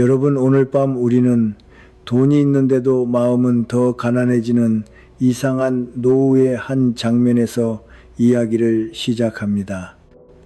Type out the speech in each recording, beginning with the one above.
여러분, 오늘 밤 우리는 돈이 있는데도 마음은 더 가난해지는 이상한 노후의 한 장면에서 이야기를 시작합니다.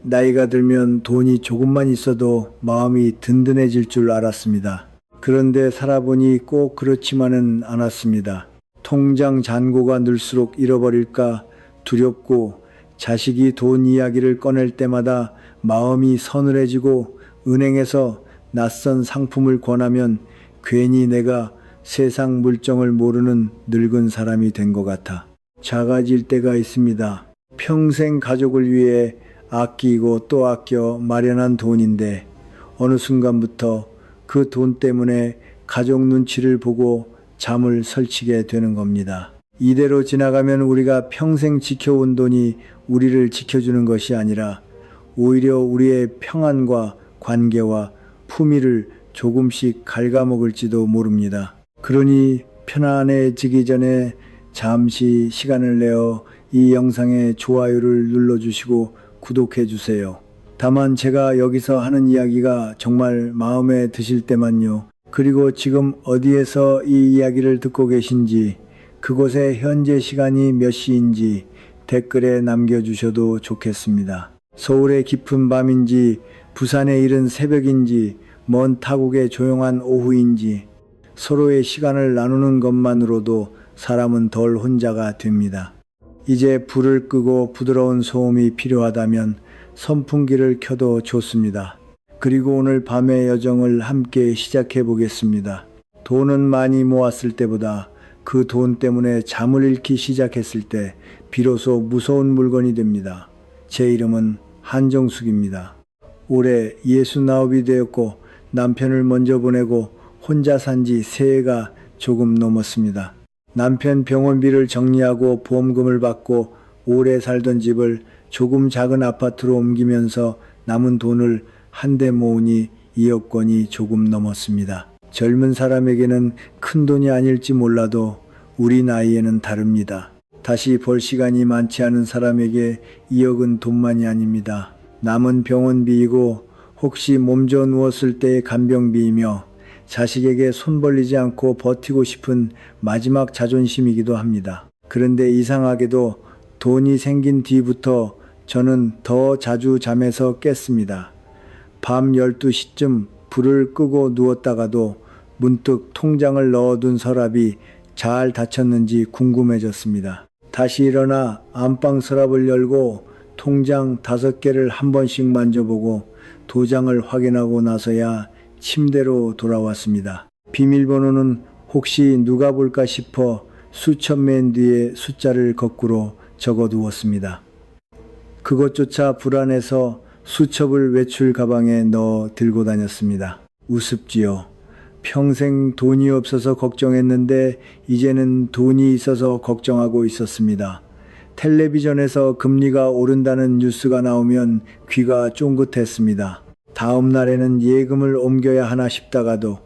나이가 들면 돈이 조금만 있어도 마음이 든든해질 줄 알았습니다. 그런데 살아보니 꼭 그렇지만은 않았습니다. 통장 잔고가 늘수록 잃어버릴까 두렵고, 자식이 돈 이야기를 꺼낼 때마다 마음이 서늘해지고, 은행에서 낯선 상품을 권하면 괜히 내가 세상 물정을 모르는 늙은 사람이 된 것 같아 작아질 때가 있습니다. 평생 가족을 위해 아끼고 또 아껴 마련한 돈인데 어느 순간부터 그 돈 때문에 가족 눈치를 보고 잠을 설치게 되는 겁니다. 이대로 지나가면 우리가 평생 지켜온 돈이 우리를 지켜주는 것이 아니라 오히려 우리의 평안과 관계와 품위를 조금씩 갉아먹을지도 모릅니다. 그러니 편안해지기 전에 잠시 시간을 내어 이 영상에 좋아요를 눌러주시고 구독해주세요. 다만 제가 여기서 하는 이야기가 정말 마음에 드실 때만요. 그리고 지금 어디에서 이 이야기를 듣고 계신지, 그곳의 현재 시간이 몇 시인지 댓글에 남겨주셔도 좋겠습니다. 서울의 깊은 밤인지, 부산의 이른 새벽인지, 먼 타국의 조용한 오후인지 서로의 시간을 나누는 것만으로도 사람은 덜 혼자가 됩니다. 이제 불을 끄고 부드러운 소음이 필요하다면 선풍기를 켜도 좋습니다. 그리고 오늘 밤의 여정을 함께 시작해 보겠습니다. 돈은 많이 모았을 때보다 그 돈 때문에 잠을 잃기 시작했을 때 비로소 무서운 물건이 됩니다. 제 이름은 한정숙입니다. 올해 69이 되었고 남편을 먼저 보내고 혼자 산지 새해가 조금 넘었습니다. 남편 병원비를 정리하고 보험금을 받고 오래 살던 집을 조금 작은 아파트로 옮기면서 남은 돈을 한데 모으니 2억 원이 조금 넘었습니다. 젊은 사람에게는 큰 돈이 아닐지 몰라도 우리 나이에는 다릅니다. 다시 벌 시간이 많지 않은 사람에게 2억은 돈만이 아닙니다. 남은 병원비이고 혹시 몸져 누웠을 때의 간병비이며 자식에게 손 벌리지 않고 버티고 싶은 마지막 자존심이기도 합니다. 그런데 이상하게도 돈이 생긴 뒤부터 저는 더 자주 잠에서 깼습니다. 밤 12시쯤 불을 끄고 누웠다가도 문득 통장을 넣어둔 서랍이 잘 닫혔는지 궁금해졌습니다. 다시 일어나 안방 서랍을 열고 통장 5개를 한 번씩 만져보고 도장을 확인하고 나서야 침대로 돌아왔습니다. 비밀번호는 혹시 누가 볼까 싶어 수천 맨 뒤에 숫자를 거꾸로 적어두었습니다. 그것조차 불안해서 수첩을 외출 가방에 넣어 들고 다녔습니다. 우습지요. 평생 돈이 없어서 걱정했는데 이제는 돈이 있어서 걱정하고 있었습니다. 텔레비전에서 금리가 오른다는 뉴스가 나오면 귀가 쫑긋했습니다. 다음 날에는 예금을 옮겨야 하나 싶다가도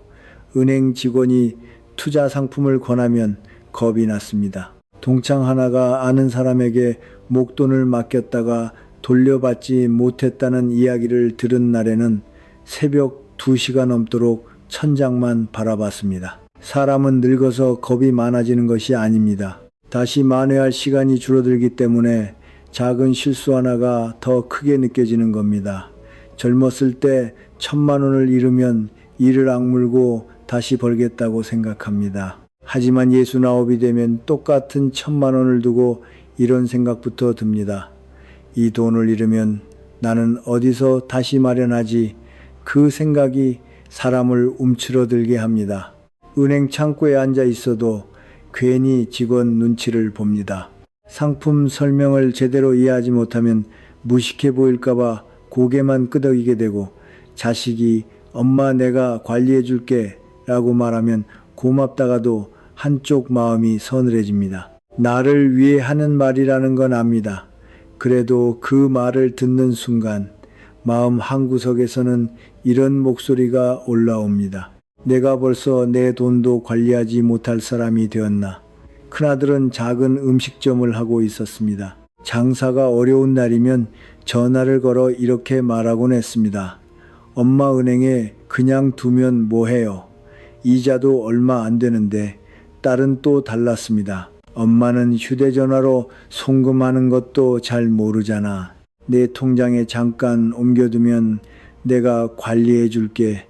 은행 직원이 투자 상품을 권하면 겁이 났습니다. 동창 하나가 아는 사람에게 목돈을 맡겼다가 돌려받지 못했다는 이야기를 들은 날에는 새벽 2시가 넘도록 천장만 바라봤습니다. 사람은 늙어서 겁이 많아지는 것이 아닙니다. 다시 만회할 시간이 줄어들기 때문에 작은 실수 하나가 더 크게 느껴지는 겁니다. 젊었을 때 1,000만 원을 잃으면 이를 악물고 다시 벌겠다고 생각합니다. 하지만 69이 되면 똑같은 1,000만 원을 두고 이런 생각부터 듭니다. 이 돈을 잃으면 나는 어디서 다시 마련하지? 그 생각이 사람을 움츠러들게 합니다. 은행 창구에 앉아 있어도 괜히 직원 눈치를 봅니다. 상품 설명을 제대로 이해하지 못하면 무식해 보일까봐 고개만 끄덕이게 되고, 자식이 엄마 내가 관리해 줄게 라고 말하면 고맙다가도 한쪽 마음이 서늘해집니다. 나를 위해 하는 말이라는 건 압니다. 그래도 그 말을 듣는 순간 마음 한구석에서는 이런 목소리가 올라옵니다. 내가 벌써 내 돈도 관리하지 못할 사람이 되었나. 큰아들은 작은 음식점을 하고 있었습니다. 장사가 어려운 날이면 전화를 걸어 이렇게 말하곤 했습니다. 엄마 은행에 그냥 두면 뭐해요. 이자도 얼마 안 되는데. 딸은 또 달랐습니다. 엄마는 휴대전화로 송금하는 것도 잘 모르잖아. 내 통장에 잠깐 옮겨두면 내가 관리해 줄게.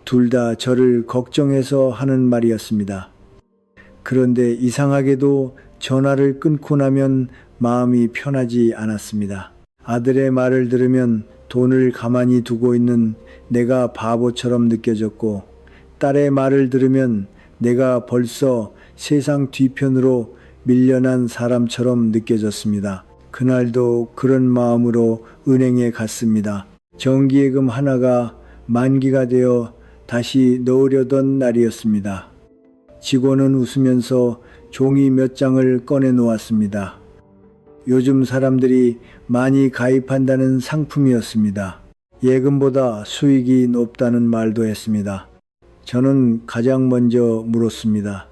둘 다 저를 걱정해서 하는 말이었습니다. 그런데 이상하게도 전화를 끊고 나면 마음이 편하지 않았습니다. 아들의 말을 들으면 돈을 가만히 두고 있는 내가 바보처럼 느껴졌고, 딸의 말을 들으면 내가 벌써 세상 뒤편으로 밀려난 사람처럼 느껴졌습니다. 그날도 그런 마음으로 은행에 갔습니다. 정기예금 하나가 만기가 되어 다시 넣으려던 날이었습니다. 직원은 웃으면서 종이 몇 장을 꺼내 놓았습니다. 요즘 사람들이 많이 가입한다는 상품이었습니다. 예금보다 수익이 높다는 말도 했습니다. 저는 가장 먼저 물었습니다.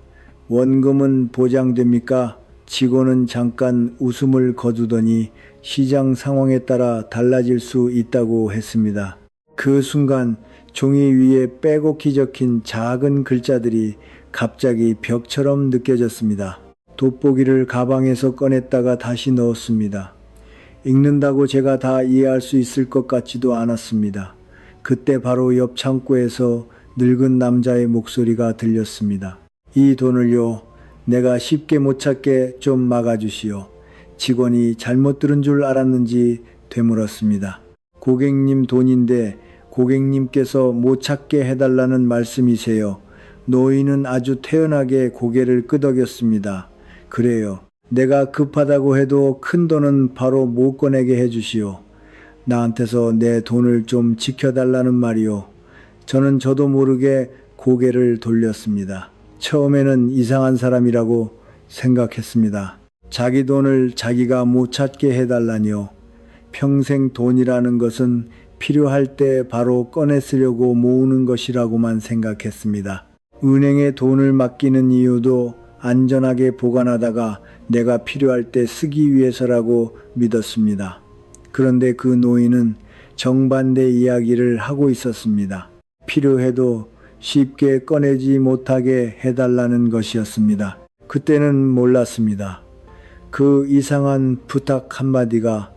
원금은 보장됩니까? 직원은 잠깐 웃음을 거두더니 시장 상황에 따라 달라질 수 있다고 했습니다. 그 순간 종이 위에 빼곡히 적힌 작은 글자들이 갑자기 벽처럼 느껴졌습니다. 돋보기를 가방에서 꺼냈다가 다시 넣었습니다. 읽는다고 제가 다 이해할 수 있을 것 같지도 않았습니다. 그때 바로 옆 창고에서 늙은 남자의 목소리가 들렸습니다. 이 돈을요, 내가 쉽게 못 찾게 좀 막아주시오. 직원이 잘못 들은 줄 알았는지 되물었습니다. 고객님 돈인데 고객님께서 못 찾게 해달라는 말씀이세요. 노인은 아주 태연하게 고개를 끄덕였습니다. 그래요. 내가 급하다고 해도 큰 돈은 바로 못 꺼내게 해주시오. 나한테서 내 돈을 좀 지켜달라는 말이오. 저는 저도 모르게 고개를 돌렸습니다. 처음에는 이상한 사람이라고 생각했습니다. 자기 돈을 자기가 못 찾게 해달라니요. 평생 돈이라는 것은 필요할 때 바로 꺼내 쓰려고 모으는 것이라고만 생각했습니다. 은행에 돈을 맡기는 이유도 안전하게 보관하다가 내가 필요할 때 쓰기 위해서라고 믿었습니다. 그런데 그 노인은 정반대 이야기를 하고 있었습니다. 필요해도 쉽게 꺼내지 못하게 해달라는 것이었습니다. 그때는 몰랐습니다. 그 이상한 부탁 한마디가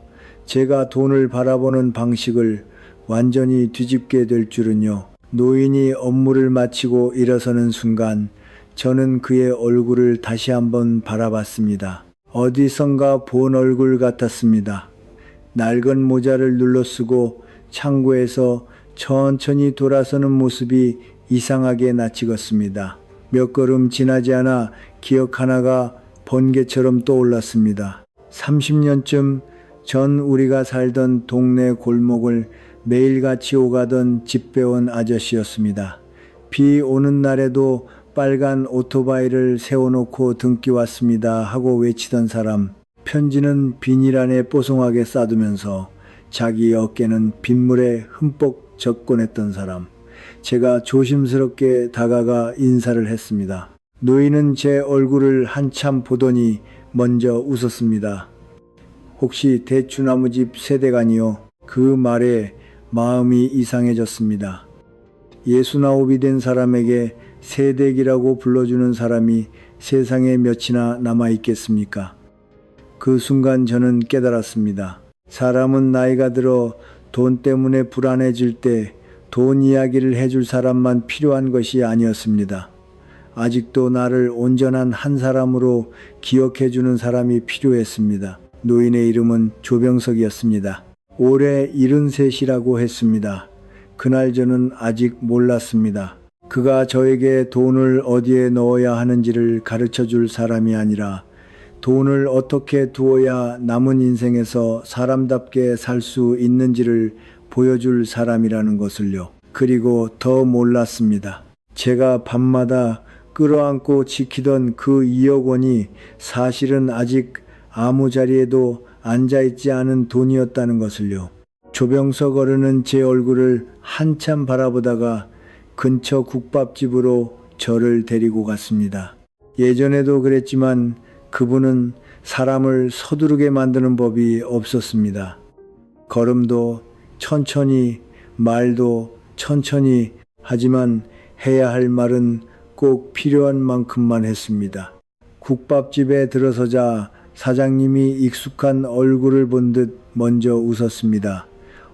제가 돈을 바라보는 방식을 완전히 뒤집게 될 줄은요. 노인이 업무를 마치고 일어서는 순간 저는 그의 얼굴을 다시 한번 바라봤습니다. 어디선가 본 얼굴 같았습니다. 낡은 모자를 눌러쓰고 창고에서 천천히 돌아서는 모습이 이상하게 낯익었습니다. 몇 걸음 지나지 않아 기억 하나가 번개처럼 떠올랐습니다. 30년쯤 전 우리가 살던 동네 골목을 매일같이 오가던 집배원 아저씨였습니다. 비 오는 날에도 빨간 오토바이를 세워놓고 등기 왔습니다 하고 외치던 사람, 편지는 비닐 안에 뽀송하게 싸두면서 자기 어깨는 빗물에 흠뻑 젖곤 했던 사람. 제가 조심스럽게 다가가 인사를 했습니다. 노인은 제 얼굴을 한참 보더니 먼저 웃었습니다. 혹시 대추나무집 세대간이요? 그 말에 마음이 이상해졌습니다. 69이 된 사람에게 세대기라고 불러주는 사람이 세상에 몇이나 남아있겠습니까? 그 순간 저는 깨달았습니다. 사람은 나이가 들어 돈 때문에 불안해질 때 돈 이야기를 해줄 사람만 필요한 것이 아니었습니다. 아직도 나를 온전한 한 사람으로 기억해주는 사람이 필요했습니다. 노인의 이름은 조병석이었습니다. 올해 73이라고 했습니다. 그날 저는 아직 몰랐습니다. 그가 저에게 돈을 어디에 넣어야 하는지를 가르쳐줄 사람이 아니라 돈을 어떻게 두어야 남은 인생에서 사람답게 살 수 있는지를 보여줄 사람이라는 것을요. 그리고 더 몰랐습니다. 제가 밤마다 끌어안고 지키던 그 2억 원이 사실은 아직 아무 자리에도 앉아있지 않은 돈이었다는 것을요. 조병석 어른은 제 얼굴을 한참 바라보다가 근처 국밥집으로 저를 데리고 갔습니다. 예전에도 그랬지만 그분은 사람을 서두르게 만드는 법이 없었습니다. 걸음도 천천히, 말도 천천히 하지만 해야 할 말은 꼭 필요한 만큼만 했습니다. 국밥집에 들어서자 사장님이 익숙한 얼굴을 본 듯 먼저 웃었습니다.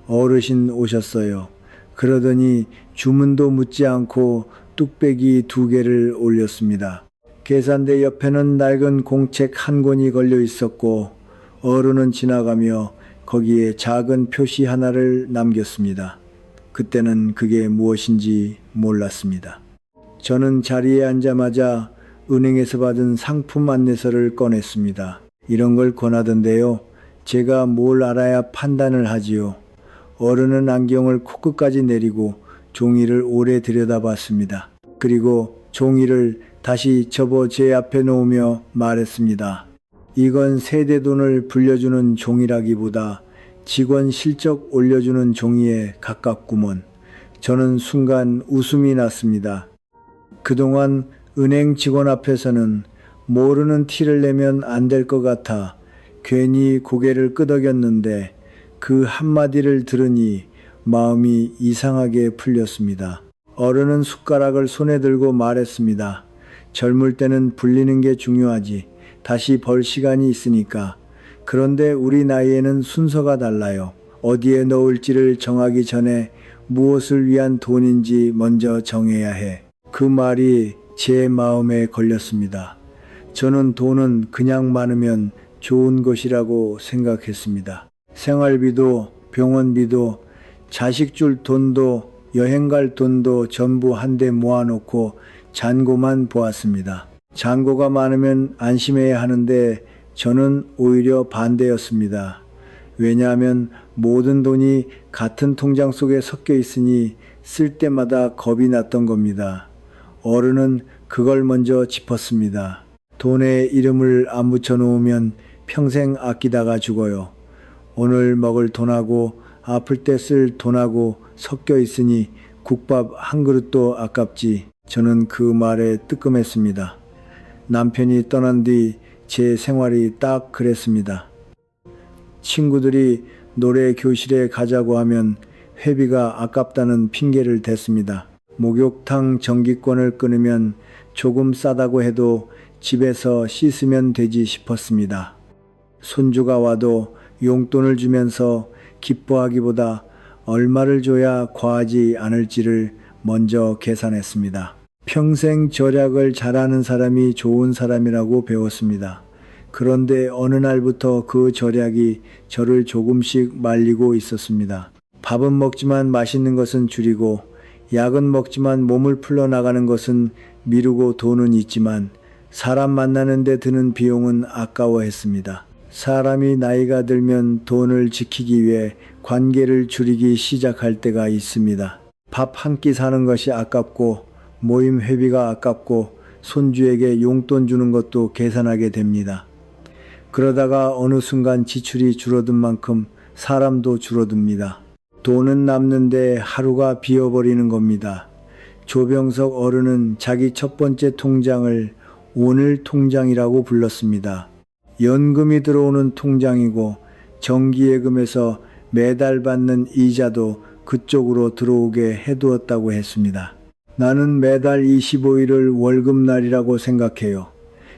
어르신 오셨어요. 그러더니 주문도 묻지 않고 뚝배기 2개를 올렸습니다. 계산대 옆에는 낡은 공책 한 권이 걸려 있었고 어른은 지나가며 거기에 작은 표시 하나를 남겼습니다. 그때는 그게 무엇인지 몰랐습니다. 저는 자리에 앉자마자 은행에서 받은 상품 안내서를 꺼냈습니다. 이런 걸 권하던데요. 제가 뭘 알아야 판단을 하지요. 어른은 안경을 코끝까지 내리고 종이를 오래 들여다봤습니다. 그리고 종이를 다시 접어 제 앞에 놓으며 말했습니다. 이건 세대돈을 불려주는 종이라기보다 직원 실적 올려주는 종이에 가깝구먼. 저는 순간 웃음이 났습니다. 그동안 은행 직원 앞에서는 모르는 티를 내면 안 될 것 같아 괜히 고개를 끄덕였는데 그 한마디를 들으니 마음이 이상하게 풀렸습니다. 어른은 숟가락을 손에 들고 말했습니다. 젊을 때는 불리는 게 중요하지. 다시 벌 시간이 있으니까. 그런데 우리 나이에는 순서가 달라요. 어디에 넣을지를 정하기 전에 무엇을 위한 돈인지 먼저 정해야 해. 그 말이 제 마음에 걸렸습니다. 저는 돈은 그냥 많으면 좋은 것이라고 생각했습니다. 생활비도 병원비도 자식 줄 돈도 여행 갈 돈도 전부 한데 모아놓고 잔고만 보았습니다. 잔고가 많으면 안심해야 하는데 저는 오히려 반대였습니다. 왜냐하면 모든 돈이 같은 통장 속에 섞여 있으니 쓸 때마다 겁이 났던 겁니다. 어른은 그걸 먼저 짚었습니다. 돈에 이름을 안 붙여 놓으면 평생 아끼다가 죽어요. 오늘 먹을 돈하고 아플 때 쓸 돈하고 섞여 있으니 국밥 한 그릇도 아깝지. 저는 그 말에 뜨끔했습니다. 남편이 떠난 뒤 제 생활이 딱 그랬습니다. 친구들이 노래 교실에 가자고 하면 회비가 아깝다는 핑계를 댔습니다. 목욕탕 전기권을 끊으면 조금 싸다고 해도 집에서 씻으면 되지 싶었습니다. 손주가 와도 용돈을 주면서 기뻐하기보다 얼마를 줘야 과하지 않을지를 먼저 계산했습니다. 평생 절약을 잘하는 사람이 좋은 사람이라고 배웠습니다. 그런데 어느 날부터 그 절약이 저를 조금씩 말리고 있었습니다. 밥은 먹지만 맛있는 것은 줄이고 약은 먹지만 몸을 풀러나가는 것은 미루고 돈은 있지만 사람 만나는 데 드는 비용은 아까워했습니다. 사람이 나이가 들면 돈을 지키기 위해 관계를 줄이기 시작할 때가 있습니다. 밥 한 끼 사는 것이 아깝고 모임 회비가 아깝고 손주에게 용돈 주는 것도 계산하게 됩니다. 그러다가 어느 순간 지출이 줄어든 만큼 사람도 줄어듭니다. 돈은 남는데 하루가 비어버리는 겁니다. 조병석 어른은 자기 첫 번째 통장을 오늘 통장이라고 불렀습니다. 연금이 들어오는 통장이고 정기예금에서 매달 받는 이자도 그쪽으로 들어오게 해두었다고 했습니다. 나는 매달 25일을 월급날이라고 생각해요.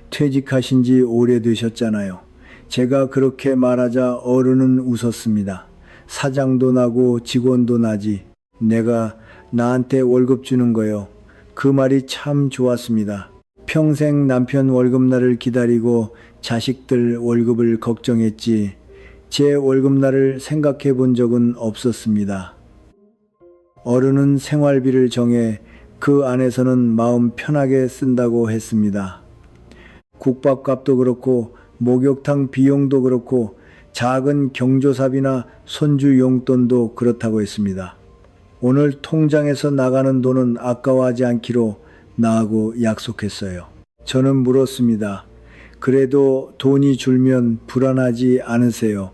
퇴직하신 지 오래되셨잖아요. 제가 그렇게 말하자 어른은 웃었습니다. 사장도 나고 직원도 나지. 내가 나한테 월급 주는 거요. 그 말이 참 좋았습니다. 평생 남편 월급날을 기다리고 자식들 월급을 걱정했지 제 월급날을 생각해 본 적은 없었습니다. 어른은 생활비를 정해 그 안에서는 마음 편하게 쓴다고 했습니다. 국밥값도 그렇고 목욕탕 비용도 그렇고 작은 경조사비나 손주 용돈도 그렇다고 했습니다. 오늘 통장에서 나가는 돈은 아까워하지 않기로 나하고 약속했어요. 저는 물었습니다. 그래도 돈이 줄면 불안하지 않으세요?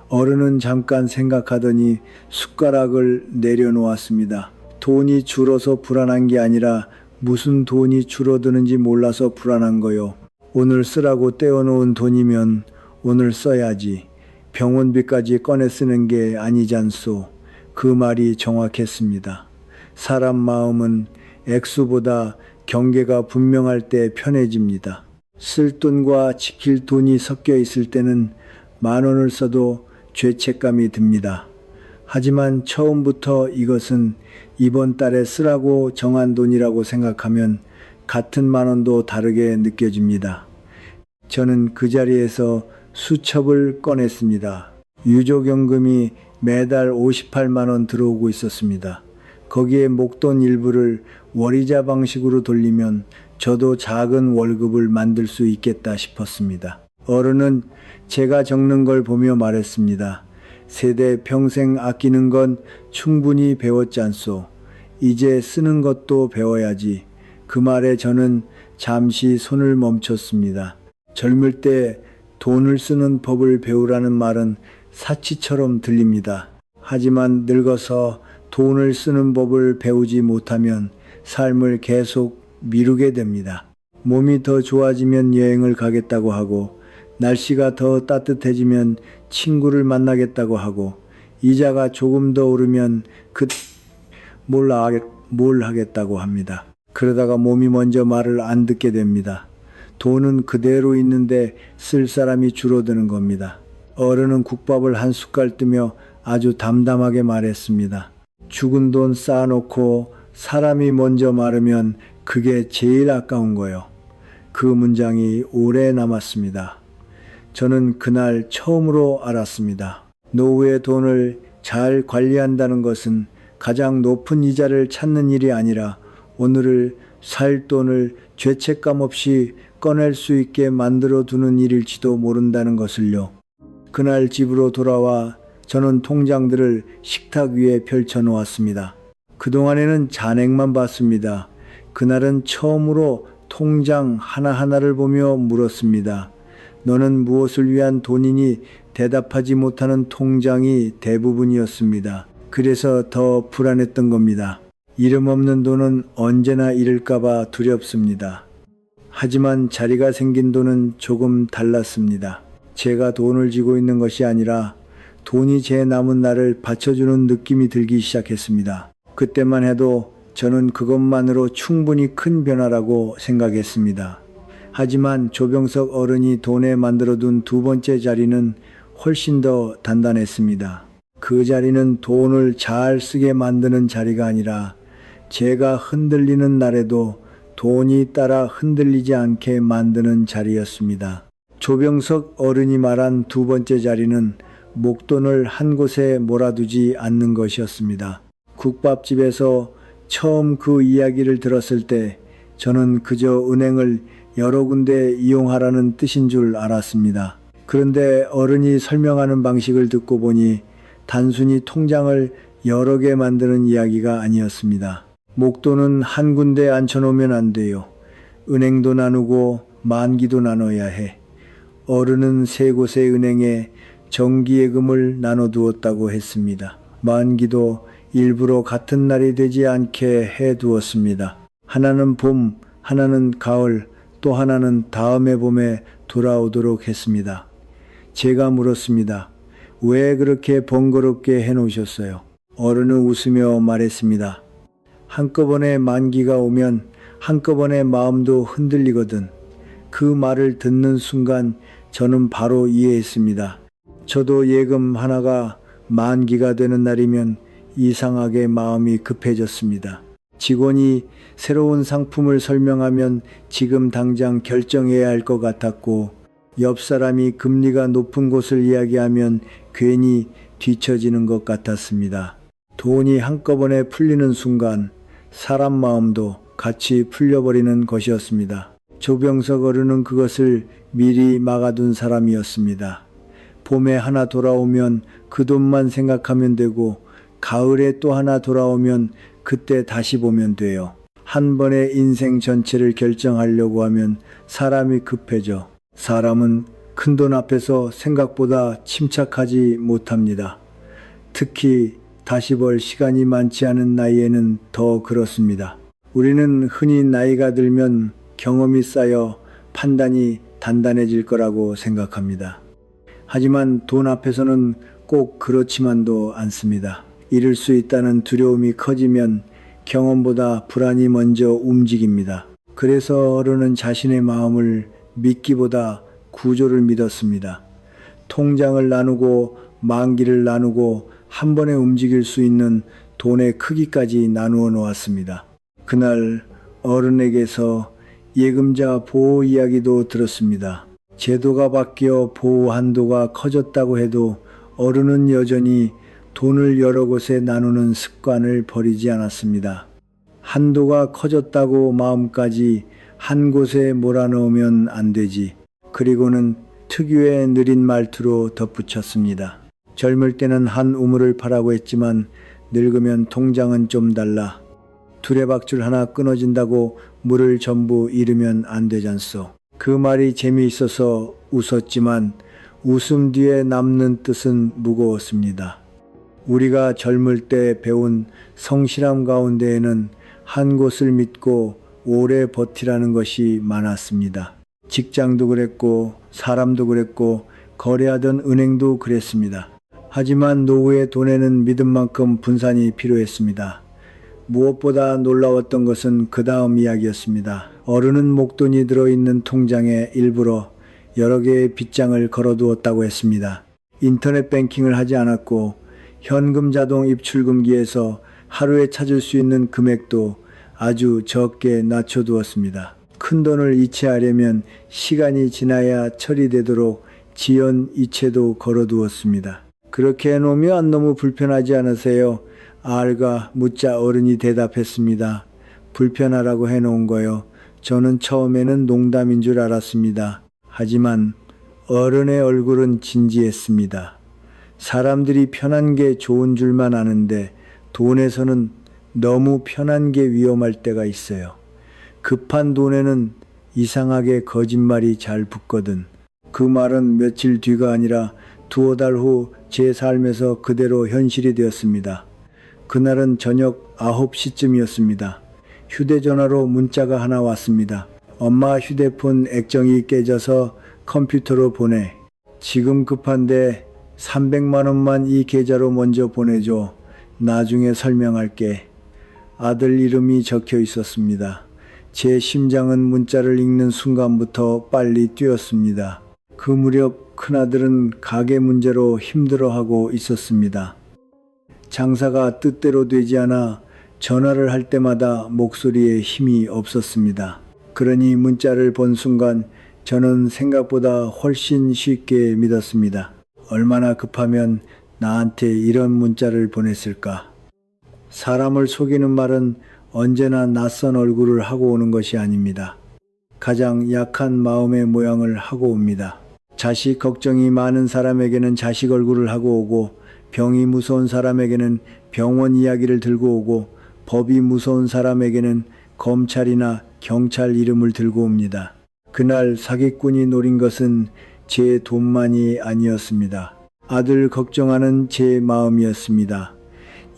어른은 잠깐 생각하더니 숟가락을 내려놓았습니다. 돈이 줄어서 불안한 게 아니라 무슨 돈이 줄어드는지 몰라서 불안한 거요. 오늘 쓰라고 떼어놓은 돈이면 오늘 써야지. 병원비까지 꺼내 쓰는 게 아니잖소. 그 말이 정확했습니다. 사람 마음은 액수보다 경계가 분명할 때 편해집니다. 쓸 돈과 지킬 돈이 섞여 있을 때는 10,000원을 써도 죄책감이 듭니다. 하지만 처음부터 이것은 이번 달에 쓰라고 정한 돈이라고 생각하면 같은 10,000원도 다르게 느껴집니다. 저는 그 자리에서 수첩을 꺼냈습니다. 유족연금이 매달 58만 원 들어오고 있었습니다. 거기에 목돈 일부를 월이자 방식으로 돌리면 저도 작은 월급을 만들 수 있겠다 싶었습니다. 어른은 제가 적는 걸 보며 말했습니다. 세대 평생 아끼는 건 충분히 배웠지 않소. 이제 쓰는 것도 배워야지. 그 말에 저는 잠시 손을 멈췄습니다. 젊을 때 돈을 쓰는 법을 배우라는 말은 사치처럼 들립니다. 하지만 늙어서 돈을 쓰는 법을 배우지 못하면 삶을 계속 미루게 됩니다. 몸이 더 좋아지면 여행을 가겠다고 하고, 날씨가 더 따뜻해지면 친구를 만나겠다고 하고, 이자가 조금 더 오르면 뭘 하겠다고 합니다. 그러다가 몸이 먼저 말을 안 듣게 됩니다. 돈은 그대로 있는데 쓸 사람이 줄어드는 겁니다. 어른은 국밥을 한 숟갈 뜨며 아주 담담하게 말했습니다. 죽은 돈 쌓아놓고 사람이 먼저 마르면 그게 제일 아까운 거요. 그 문장이 오래 남았습니다. 저는 그날 처음으로 알았습니다. 노후의 돈을 잘 관리한다는 것은 가장 높은 이자를 찾는 일이 아니라 오늘을 살 돈을 죄책감 없이 꺼낼 수 있게 만들어 두는 일일지도 모른다는 것을요. 그날 집으로 돌아와 저는 통장들을 식탁 위에 펼쳐 놓았습니다. 그동안에는 잔액만 봤습니다. 그날은 처음으로 통장 하나하나를 보며 물었습니다. 너는 무엇을 위한 돈이니? 대답하지 못하는 통장이 대부분이었습니다. 그래서 더 불안했던 겁니다. 이름 없는 돈은 언제나 잃을까봐 두렵습니다. 하지만 자리가 생긴 돈은 조금 달랐습니다. 제가 돈을 쥐고 있는 것이 아니라 돈이 제 남은 날을 받쳐주는 느낌이 들기 시작했습니다. 그때만 해도 저는 그것만으로 충분히 큰 변화라고 생각했습니다. 하지만 조병석 어른이 돈에 만들어둔 두 번째 자리는 훨씬 더 단단했습니다. 그 자리는 돈을 잘 쓰게 만드는 자리가 아니라 제가 흔들리는 날에도 돈이 따라 흔들리지 않게 만드는 자리였습니다. 조병석 어른이 말한 두 번째 자리는 목돈을 한 곳에 몰아두지 않는 것이었습니다. 국밥집에서 처음 그 이야기를 들었을 때 저는 그저 은행을 여러 군데 이용하라는 뜻인 줄 알았습니다. 그런데 어른이 설명하는 방식을 듣고 보니 단순히 통장을 여러 개 만드는 이야기가 아니었습니다. 목돈은 한 군데 앉혀놓으면 안 돼요. 은행도 나누고 만기도 나눠야 해. 어른은 세 곳의 은행에 정기예금을 나눠두었다고 했습니다. 만기도 일부러 같은 날이 되지 않게 해두었습니다. 하나는 봄, 하나는 가을, 또 하나는 다음의 봄에 돌아오도록 했습니다. 제가 물었습니다. 왜 그렇게 번거롭게 해놓으셨어요? 어른은 웃으며 말했습니다. 한꺼번에 만기가 오면 한꺼번에 마음도 흔들리거든. 그 말을 듣는 순간 저는 바로 이해했습니다. 저도 예금 하나가 만기가 되는 날이면 이상하게 마음이 급해졌습니다. 직원이 새로운 상품을 설명하면 지금 당장 결정해야 할 것 같았고, 옆 사람이 금리가 높은 곳을 이야기하면 괜히 뒤처지는 것 같았습니다. 돈이 한꺼번에 풀리는 순간 사람 마음도 같이 풀려버리는 것이었습니다. 조병석 어른은 그것을 미리 막아둔 사람이었습니다. 봄에 하나 돌아오면 그 돈만 생각하면 되고, 가을에 또 하나 돌아오면 그때 다시 보면 돼요. 한 번에 인생 전체를 결정하려고 하면 사람이 급해져. 사람은 큰돈 앞에서 생각보다 침착하지 못합니다. 특히 다시 벌 시간이 많지 않은 나이에는 더 그렇습니다. 우리는 흔히 나이가 들면 경험이 쌓여 판단이 단단해질 거라고 생각합니다. 하지만 돈 앞에서는 꼭 그렇지만도 않습니다. 잃을 수 있다는 두려움이 커지면 경험보다 불안이 먼저 움직입니다. 그래서 어른은 자신의 마음을 믿기보다 구조를 믿었습니다. 통장을 나누고 만기를 나누고 한 번에 움직일 수 있는 돈의 크기까지 나누어 놓았습니다. 그날 어른에게서 예금자 보호 이야기도 들었습니다. 제도가 바뀌어 보호 한도가 커졌다고 해도 어른은 여전히 돈을 여러 곳에 나누는 습관을 버리지 않았습니다. 한도가 커졌다고 마음까지 한 곳에 몰아넣으면 안 되지. 그리고는 특유의 느린 말투로 덧붙였습니다. 젊을 때는 한 우물을 파라고 했지만 늙으면 통장은 좀 달라. 두레박줄 하나 끊어진다고 물을 전부 잃으면 안 되잖소. 그 말이 재미있어서 웃었지만 웃음 뒤에 남는 뜻은 무거웠습니다. 우리가 젊을 때 배운 성실함 가운데에는 한 곳을 믿고 오래 버티라는 것이 많았습니다. 직장도 그랬고 사람도 그랬고 거래하던 은행도 그랬습니다. 하지만 노후의 돈에는 믿음만큼 분산이 필요했습니다. 무엇보다 놀라웠던 것은 그 다음 이야기였습니다. 어른은 목돈이 들어있는 통장에 일부러 여러 개의 빗장을 걸어두었다고 했습니다. 인터넷 뱅킹을 하지 않았고 현금 자동 입출금기에서 하루에 찾을 수 있는 금액도 아주 적게 낮춰두었습니다. 큰 돈을 이체하려면 시간이 지나야 처리되도록 지연 이체도 걸어두었습니다. 그렇게 해놓으면 너무 불편하지 않으세요? 알과 묻자 어른이 대답했습니다. 불편하라고 해놓은 거요. 저는 처음에는 농담인 줄 알았습니다. 하지만 어른의 얼굴은 진지했습니다. 사람들이 편한 게 좋은 줄만 아는데 돈에서는 너무 편한 게 위험할 때가 있어요. 급한 돈에는 이상하게 거짓말이 잘 붙거든. 그 말은 며칠 뒤가 아니라 두어 달 후 제 삶에서 그대로 현실이 되었습니다. 그날은 저녁 9시쯤이었습니다. 휴대전화로 문자가 하나 왔습니다. 엄마 휴대폰 액정이 깨져서 컴퓨터로 보내. 지금 급한데 300만 원만 이 계좌로 먼저 보내줘. 나중에 설명할게. 아들 이름이 적혀 있었습니다. 제 심장은 문자를 읽는 순간부터 빨리 뛰었습니다. 그 무렵 큰아들은 가게 문제로 힘들어하고 있었습니다. 장사가 뜻대로 되지 않아 전화를 할 때마다 목소리에 힘이 없었습니다. 그러니 문자를 본 순간 저는 생각보다 훨씬 쉽게 믿었습니다. 얼마나 급하면 나한테 이런 문자를 보냈을까? 사람을 속이는 말은 언제나 낯선 얼굴을 하고 오는 것이 아닙니다. 가장 약한 마음의 모양을 하고 옵니다. 자식 걱정이 많은 사람에게는 자식 얼굴을 하고 오고, 병이 무서운 사람에게는 병원 이야기를 들고 오고, 법이 무서운 사람에게는 검찰이나 경찰 이름을 들고 옵니다. 그날 사기꾼이 노린 것은 제 돈만이 아니었습니다. 아들 걱정하는 제 마음이었습니다.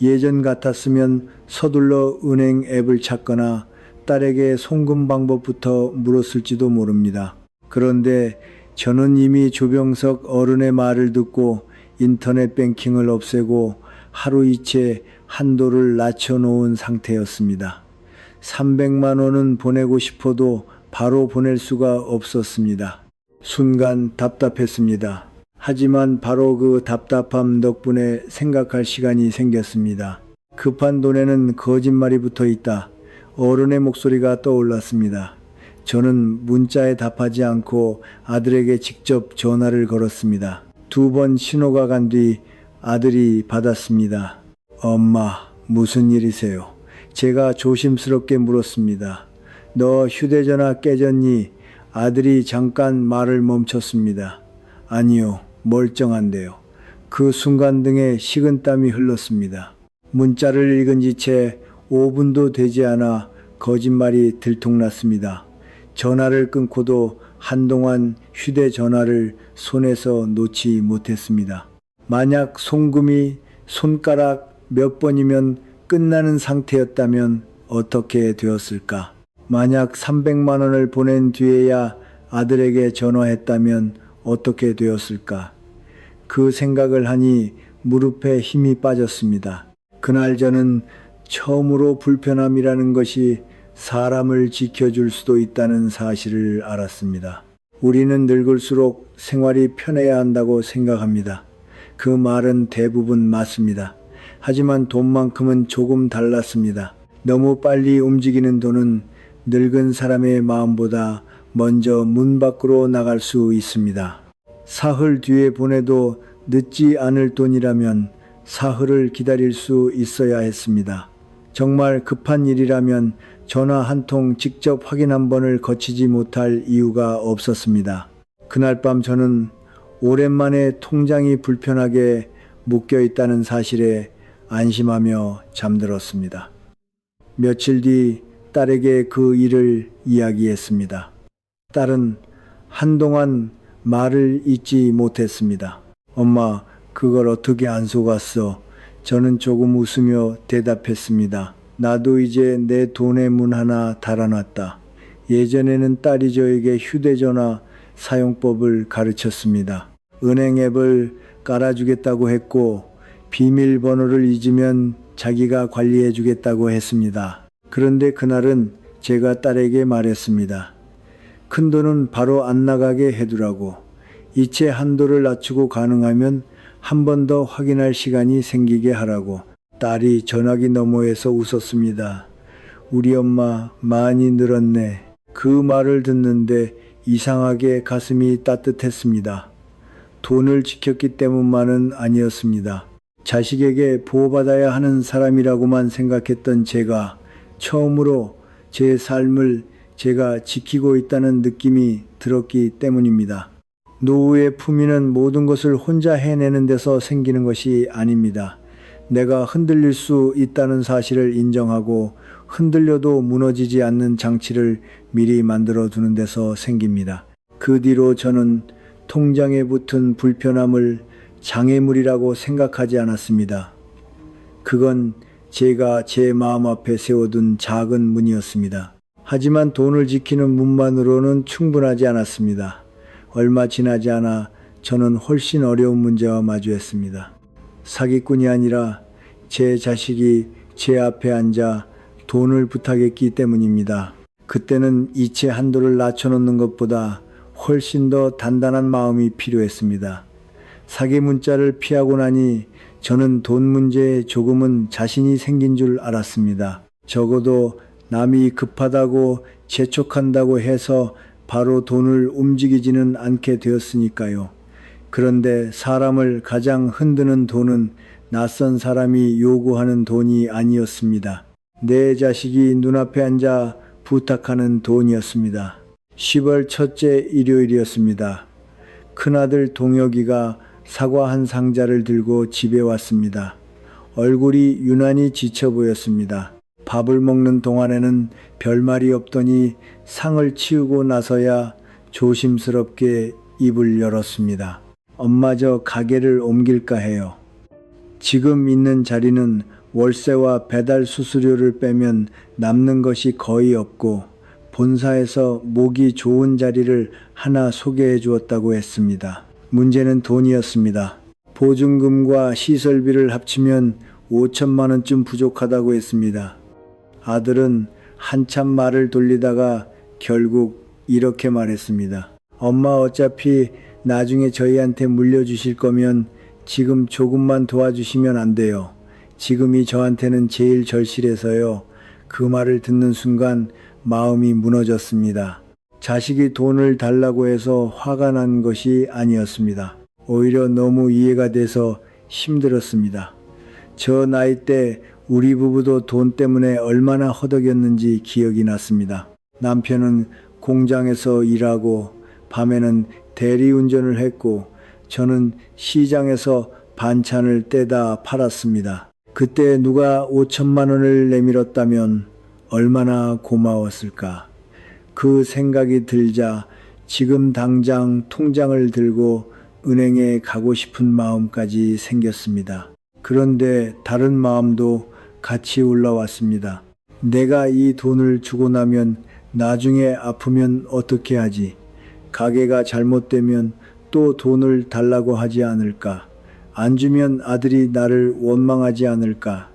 예전 같았으면 서둘러 은행 앱을 찾거나 딸에게 송금 방법부터 물었을지도 모릅니다. 그런데 저는 이미 조병석 어른의 말을 듣고 인터넷 뱅킹을 없애고 하루 이체 한도를 낮춰놓은 상태였습니다. 300만 원은 보내고 싶어도 바로 보낼 수가 없었습니다. 순간 답답했습니다. 하지만 바로 그 답답함 덕분에 생각할 시간이 생겼습니다. 급한 돈에는 거짓말이 붙어 있다. 어른의 목소리가 떠올랐습니다. 저는 문자에 답하지 않고 아들에게 직접 전화를 걸었습니다. 2번 신호가 간 뒤 아들이 받았습니다. 엄마, 무슨 일이세요? 제가 조심스럽게 물었습니다. 너 휴대전화 깨졌니? 아들이 잠깐 말을 멈췄습니다. 아니요, 멀쩡한데요. 그 순간 등에 식은땀이 흘렀습니다. 문자를 읽은 지 채 5분도 되지 않아 거짓말이 들통났습니다. 전화를 끊고도 한동안 휴대전화를 손에서 놓지 못했습니다. 만약 송금이 손가락 몇 번이면 끝나는 상태였다면 어떻게 되었을까? 만약 300만 원을 보낸 뒤에야 아들에게 전화했다면 어떻게 되었을까? 그 생각을 하니 무릎에 힘이 빠졌습니다. 그날 저는 처음으로 불편함이라는 것이 사람을 지켜줄 수도 있다는 사실을 알았습니다. 우리는 늙을수록 생활이 편해야 한다고 생각합니다. 그 말은 대부분 맞습니다. 하지만 돈만큼은 조금 달랐습니다. 너무 빨리 움직이는 돈은 늙은 사람의 마음보다 먼저 문 밖으로 나갈 수 있습니다. 사흘 뒤에 보내도 늦지 않을 돈이라면 사흘을 기다릴 수 있어야 했습니다. 정말 급한 일이라면 전화 한 통 직접 확인 한 번을 거치지 못할 이유가 없었습니다. 그날 밤 저는 오랜만에 통장이 불편하게 묶여 있다는 사실에 안심하며 잠들었습니다. 며칠 뒤 딸에게 그 일을 이야기했습니다. 딸은 한동안 말을 잇지 못했습니다. 엄마, 그걸 어떻게 안 속았어? 저는 조금 웃으며 대답했습니다. 나도 이제 내 돈의 문 하나 달아놨다. 예전에는 딸이 저에게 휴대전화 사용법을 가르쳤습니다. 은행 앱을 깔아주겠다고 했고 비밀번호를 잊으면 자기가 관리해주겠다고 했습니다. 그런데 그날은 제가 딸에게 말했습니다. 큰 돈은 바로 안 나가게 해두라고. 이체 한도를 낮추고 가능하면 한 번 더 확인할 시간이 생기게 하라고. 딸이 전화기 너머에서 웃었습니다. 우리 엄마 많이 늘었네. 그 말을 듣는데 이상하게 가슴이 따뜻했습니다. 돈을 지켰기 때문만은 아니었습니다. 자식에게 보호받아야 하는 사람이라고만 생각했던 제가 처음으로 제 삶을 제가 지키고 있다는 느낌이 들었기 때문입니다. 노후의 품위는 모든 것을 혼자 해내는 데서 생기는 것이 아닙니다. 내가 흔들릴 수 있다는 사실을 인정하고 흔들려도 무너지지 않는 장치를 미리 만들어 두는 데서 생깁니다. 그 뒤로 저는 통장에 붙은 불편함을 장애물이라고 생각하지 않았습니다. 그건 제가 제 마음 앞에 세워둔 작은 문이었습니다. 하지만 돈을 지키는 문만으로는 충분하지 않았습니다. 얼마 지나지 않아 저는 훨씬 어려운 문제와 마주했습니다. 사기꾼이 아니라 제 자식이 제 앞에 앉아 돈을 부탁했기 때문입니다. 그때는 이체 한도를 낮춰놓는 것보다 훨씬 더 단단한 마음이 필요했습니다. 사기 문자를 피하고 나니 저는 돈 문제에 조금은 자신이 생긴 줄 알았습니다. 적어도 남이 급하다고 재촉한다고 해서 바로 돈을 움직이지는 않게 되었으니까요. 그런데 사람을 가장 흔드는 돈은 낯선 사람이 요구하는 돈이 아니었습니다. 내 자식이 눈앞에 앉아 부탁하는 돈이었습니다. 10월 첫째 일요일이었습니다. 큰아들 동혁이가 사과 한 상자를 들고 집에 왔습니다. 얼굴이 유난히 지쳐 보였습니다. 밥을 먹는 동안에는 별말이 없더니 상을 치우고 나서야 조심스럽게 입을 열었습니다. 엄마, 저 가게를 옮길까 해요. 지금 있는 자리는 월세와 배달 수수료를 빼면 남는 것이 거의 없고 본사에서 목이 좋은 자리를 하나 소개해 주었다고 했습니다. 문제는 돈이었습니다. 보증금과 시설비를 합치면 5천만 원쯤 부족하다고 했습니다. 아들은 한참 말을 돌리다가 결국 이렇게 말했습니다. 엄마, 어차피 나중에 저희한테 물려주실 거면 지금 조금만 도와주시면 안 돼요. 지금이 저한테는 제일 절실해서요. 그 말을 듣는 순간 마음이 무너졌습니다. 자식이 돈을 달라고 해서 화가 난 것이 아니었습니다. 오히려 너무 이해가 돼서 힘들었습니다. 저 나이 때 우리 부부도 돈 때문에 얼마나 허덕였는지 기억이 났습니다. 남편은 공장에서 일하고 밤에는 대리운전을 했고 저는 시장에서 반찬을 떼다 팔았습니다. 그때 누가 5천만 원을 내밀었다면 얼마나 고마웠을까. 그 생각이 들자 지금 당장 통장을 들고 은행에 가고 싶은 마음까지 생겼습니다. 그런데 다른 마음도 같이 올라왔습니다. 내가 이 돈을 주고 나면 나중에 아프면 어떻게 하지? 가게가 잘못되면 또 돈을 달라고 하지 않을까? 안 주면 아들이 나를 원망하지 않을까?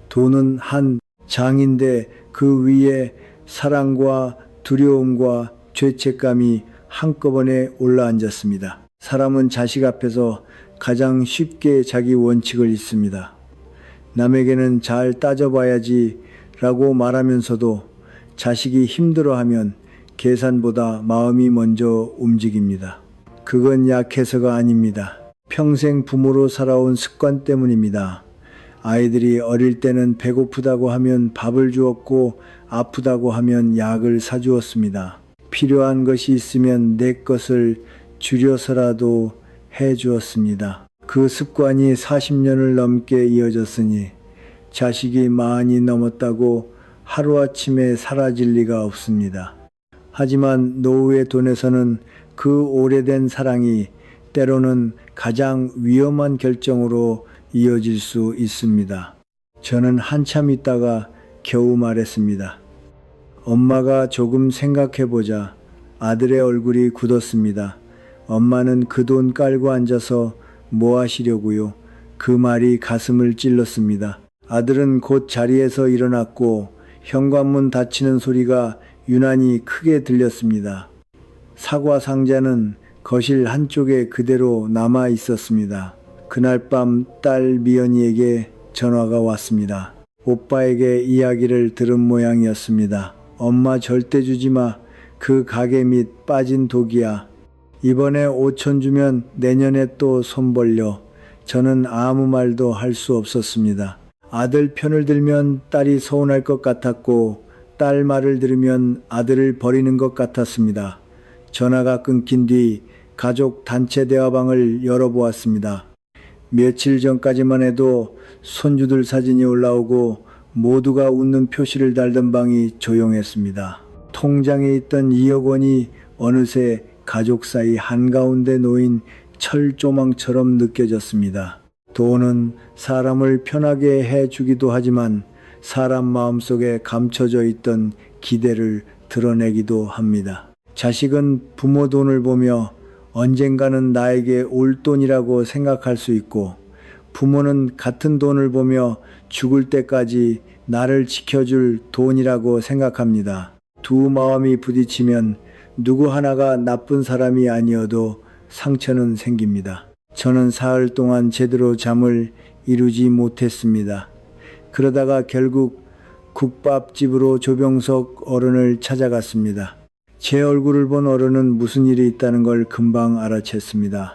돈은 한 장인데 그 위에 사랑과 두려움과 죄책감이 한꺼번에 올라앉았습니다. 사람은 자식 앞에서 가장 쉽게 자기 원칙을 잊습니다. 남에게는 잘 따져봐야지 라고 말하면서도 자식이 힘들어하면 계산보다 마음이 먼저 움직입니다. 그건 약해서가 아닙니다. 평생 부모로 살아온 습관 때문입니다. 아이들이 어릴 때는 배고프다고 하면 밥을 주었고 아프다고 하면 약을 사주었습니다. 필요한 것이 있으면 내 것을 줄여서라도 해주었습니다. 그 습관이 40년을 넘게 이어졌으니 자식이 많이 넘었다고 하루아침에 사라질 리가 없습니다. 하지만 노후의 돈에서는 그 오래된 사랑이 때로는 가장 위험한 결정으로 이어질 수 있습니다. 저는 한참 있다가 겨우 말했습니다. 엄마가 조금 생각해보자. 아들의 얼굴이 굳었습니다. 엄마는 그 돈 깔고 앉아서 뭐 하시려고요? 그 말이 가슴을 찔렀습니다. 아들은 곧 자리에서 일어났고 현관문 닫히는 소리가 유난히 크게 들렸습니다. 사과 상자는 거실 한쪽에 그대로 남아 있었습니다. 그날 밤 딸 미연이에게 전화가 왔습니다. 오빠에게 이야기를 들은 모양이었습니다. 엄마 절대 주지 마. 그 가게 밑 빠진 독이야. 이번에 5천 주면 내년에 또 손 벌려. 저는 아무 말도 할 수 없었습니다. 아들 편을 들면 딸이 서운할 것 같았고 딸 말을 들으면 아들을 버리는 것 같았습니다. 전화가 끊긴 뒤 가족 단체 대화방을 열어보았습니다. 며칠 전까지만 해도 손주들 사진이 올라오고 모두가 웃는 표시를 달던 방이 조용했습니다. 통장에 있던 2억 원이 어느새 가족 사이 한가운데 놓인 철조망처럼 느껴졌습니다. 돈은 사람을 편하게 해주기도 하지만 사람 마음속에 감춰져 있던 기대를 드러내기도 합니다. 자식은 부모 돈을 보며 언젠가는 나에게 올 돈이라고 생각할 수 있고 부모는 같은 돈을 보며 죽을 때까지 나를 지켜줄 돈이라고 생각합니다. 두 마음이 부딪히면 누구 하나가 나쁜 사람이 아니어도 상처는 생깁니다. 저는 사흘 동안 제대로 잠을 이루지 못했습니다. 그러다가 결국 국밥집으로 조병석 어른을 찾아갔습니다. 제 얼굴을 본 어른은 무슨 일이 있다는 걸 금방 알아챘습니다.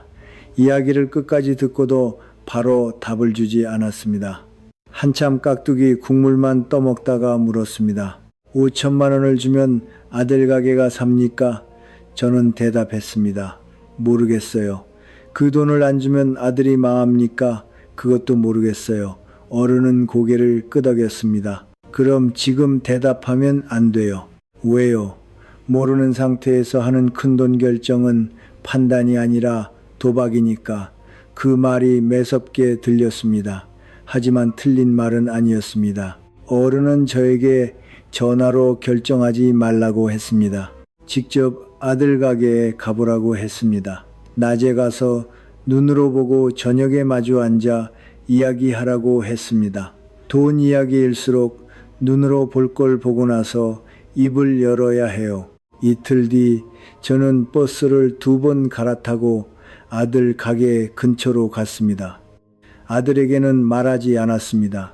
이야기를 끝까지 듣고도 바로 답을 주지 않았습니다. 한참 깍두기 국물만 떠먹다가 물었습니다. 5천만 원을 주면 아들 가게가 삽니까? 저는 대답했습니다. 모르겠어요. 그 돈을 안 주면 아들이 망합니까? 그것도 모르겠어요. 어른은 고개를 끄덕였습니다. 그럼 지금 대답하면 안 돼요. 왜요? 모르는 상태에서 하는 큰돈 결정은 판단이 아니라 도박이니까. 그 말이 매섭게 들렸습니다. 하지만 틀린 말은 아니었습니다. 어른은 저에게 전화로 결정하지 말라고 했습니다. 직접 아들 가게에 가보라고 했습니다. 낮에 가서 눈으로 보고 저녁에 마주 앉아 이야기하라고 했습니다. 돈 이야기일수록 눈으로 볼 걸 보고 나서 입을 열어야 해요. 이틀 뒤 저는 버스를 2번 갈아타고 아들 가게 근처로 갔습니다. 아들에게는 말하지 않았습니다.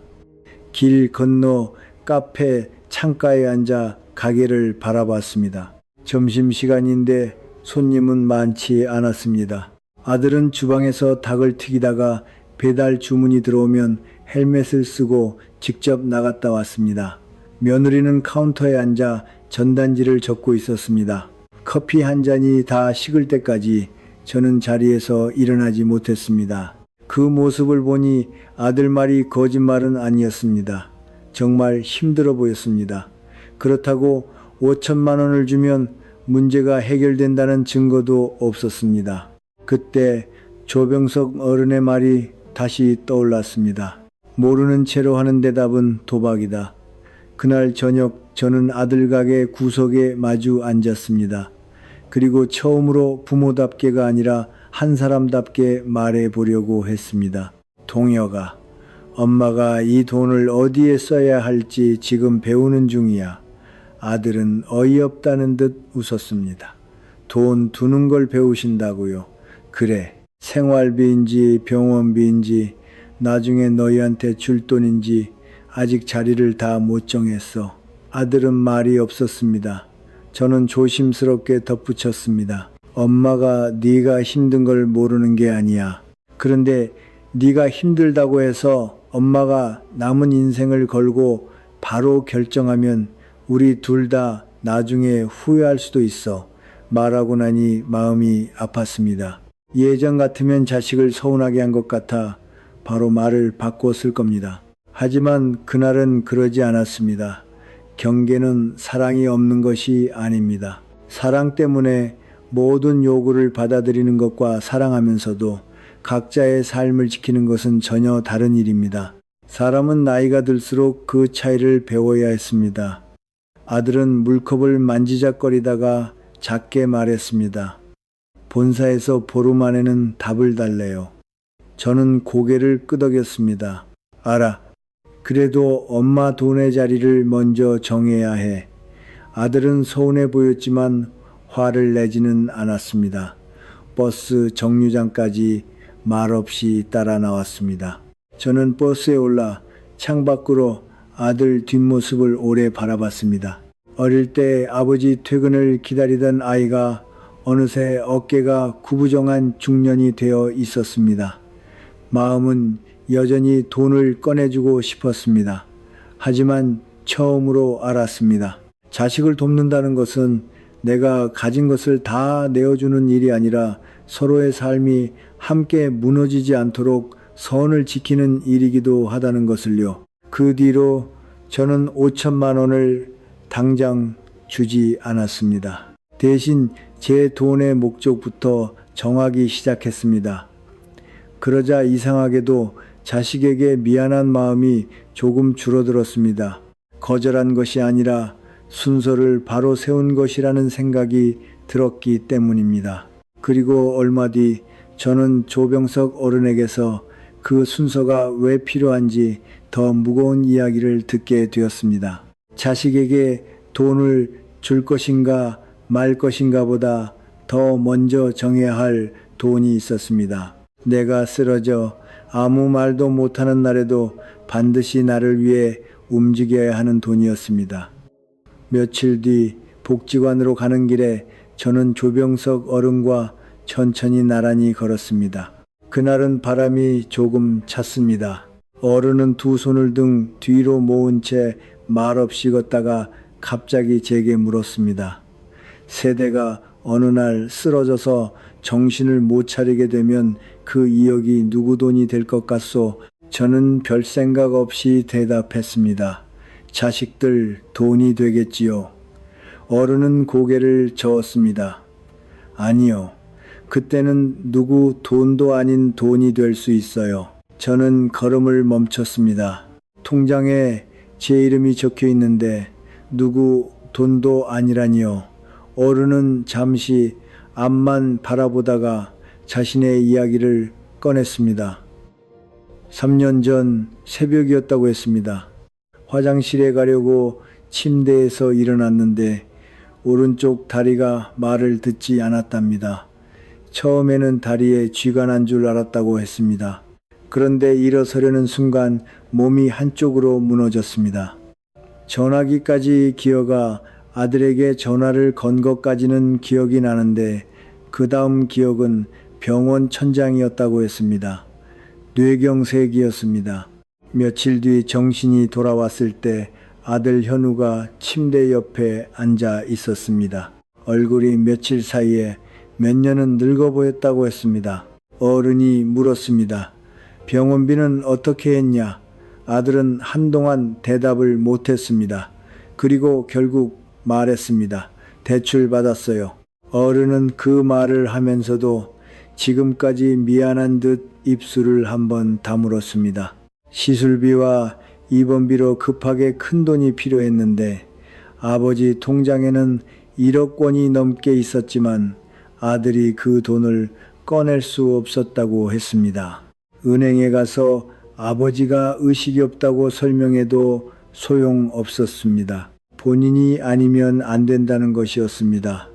길 건너 카페 창가에 앉아 가게를 바라봤습니다. 점심시간인데 손님은 많지 않았습니다. 아들은 주방에서 닭을 튀기다가 배달 주문이 들어오면 헬멧을 쓰고 직접 나갔다 왔습니다. 며느리는 카운터에 앉아 전단지를 적고 있었습니다. 커피 한 잔이 다 식을 때까지 저는 자리에서 일어나지 못했습니다. 그 모습을 보니 아들 말이 거짓말은 아니었습니다. 정말 힘들어 보였습니다. 그렇다고 5천만 원을 주면 문제가 해결된다는 증거도 없었습니다. 그때 조병석 어른의 말이 다시 떠올랐습니다. 모르는 채로 하는 대답은 도박이다. 그날 저녁 저는 아들 가게 구석에 마주 앉았습니다. 그리고 처음으로 부모답게가 아니라 한 사람답게 말해 보려고 했습니다. 동혁아, 엄마가 이 돈을 어디에 써야 할지 지금 배우는 중이야. 아들은 어이없다는 듯 웃었습니다. 돈 두는 걸 배우신다고요? 그래. 생활비인지 병원비인지 나중에 너희한테 줄 돈인지 아직 자리를 다 못 정했어. 아들은 말이 없었습니다. 저는 조심스럽게 덧붙였습니다. 엄마가 네가 힘든 걸 모르는 게 아니야. 그런데 네가 힘들다고 해서 엄마가 남은 인생을 걸고 바로 결정하면 우리 둘 다 나중에 후회할 수도 있어. 말하고 나니 마음이 아팠습니다. 예전 같으면 자식을 서운하게 한 것 같아 바로 말을 바꿨을 겁니다. 하지만 그날은 그러지 않았습니다. 경계는 사랑이 없는 것이 아닙니다. 사랑 때문에 모든 요구를 받아들이는 것과 사랑하면서도 각자의 삶을 지키는 것은 전혀 다른 일입니다. 사람은 나이가 들수록 그 차이를 배워야 했습니다. 아들은 물컵을 만지작거리다가 작게 말했습니다. 본사에서 보름 안에는 답을 달래요. 저는 고개를 끄덕였습니다. 알아. 그래도 엄마 돈의 자리를 먼저 정해야 해. 아들은 서운해 보였지만 화를 내지는 않았습니다. 버스 정류장까지 말없이 따라 나왔습니다. 저는 버스에 올라 창밖으로 아들 뒷모습을 오래 바라봤습니다. 어릴 때 아버지 퇴근을 기다리던 아이가 어느새 어깨가 구부정한 중년이 되어 있었습니다. 마음은 여전히 돈을 꺼내주고 싶었습니다. 하지만 처음으로 알았습니다. 자식을 돕는다는 것은 내가 가진 것을 다 내어주는 일이 아니라 서로의 삶이 함께 무너지지 않도록 선을 지키는 일이기도 하다는 것을요. 그 뒤로 저는 5천만 원을 당장 주지 않았습니다. 대신 제 돈의 목적부터 정하기 시작했습니다. 그러자 이상하게도 자식에게 미안한 마음이 조금 줄어들었습니다. 거절한 것이 아니라 순서를 바로 세운 것이라는 생각이 들었기 때문입니다. 그리고 얼마 뒤 저는 조병석 어른에게서 그 순서가 왜 필요한지 더 무거운 이야기를 듣게 되었습니다. 자식에게 돈을 줄 것인가 말 것인가 보다 더 먼저 정해야 할 돈이 있었습니다. 내가 쓰러져 아무 말도 못하는 날에도 반드시 나를 위해 움직여야 하는 돈이었습니다. 며칠 뒤 복지관으로 가는 길에 저는 조병석 어른과 천천히 나란히 걸었습니다. 그날은 바람이 조금 찼습니다. 어른은 두 손을 등 뒤로 모은 채 말없이 걷다가 갑자기 제게 물었습니다. 세대가 어느 날 쓰러져서 정신을 못 차리게 되면 그 2억이 누구 돈이 될 것 같소? 저는 별 생각 없이 대답했습니다. 자식들 돈이 되겠지요. 어른은 고개를 저었습니다. 아니요. 그때는 누구 돈도 아닌 돈이 될 수 있어요. 저는 걸음을 멈췄습니다. 통장에 제 이름이 적혀 있는데 누구 돈도 아니라니요. 어른은 잠시 앞만 바라보다가 자신의 이야기를 꺼냈습니다. 3년 전 새벽이었다고 했습니다. 화장실에 가려고 침대에서 일어났는데 오른쪽 다리가 말을 듣지 않았답니다. 처음에는 다리에 쥐가 난 줄 알았다고 했습니다. 그런데 일어서려는 순간 몸이 한쪽으로 무너졌습니다. 전화기까지 기어가 아들에게 전화를 건 것까지는 기억이 나는데 그 다음 기억은 병원 천장이었다고 했습니다. 뇌경색이었습니다. 며칠 뒤 정신이 돌아왔을 때 아들 현우가 침대 옆에 앉아 있었습니다. 얼굴이 며칠 사이에 몇 년은 늙어 보였다고 했습니다. 어른이 물었습니다. 병원비는 어떻게 했냐? 아들은 한동안 대답을 못했습니다. 그리고 결국 말했습니다. 대출 받았어요. 어른은 그 말을 하면서도 지금까지 미안한 듯 입술을 한번 다물었습니다. 시술비와 입원비로 급하게 큰 돈이 필요했는데 아버지 통장에는 1억 원이 넘게 있었지만 아들이 그 돈을 꺼낼 수 없었다고 했습니다. 은행에 가서 아버지가 의식이 없다고 설명해도 소용없었습니다. 본인이 아니면 안 된다는 것이었습니다.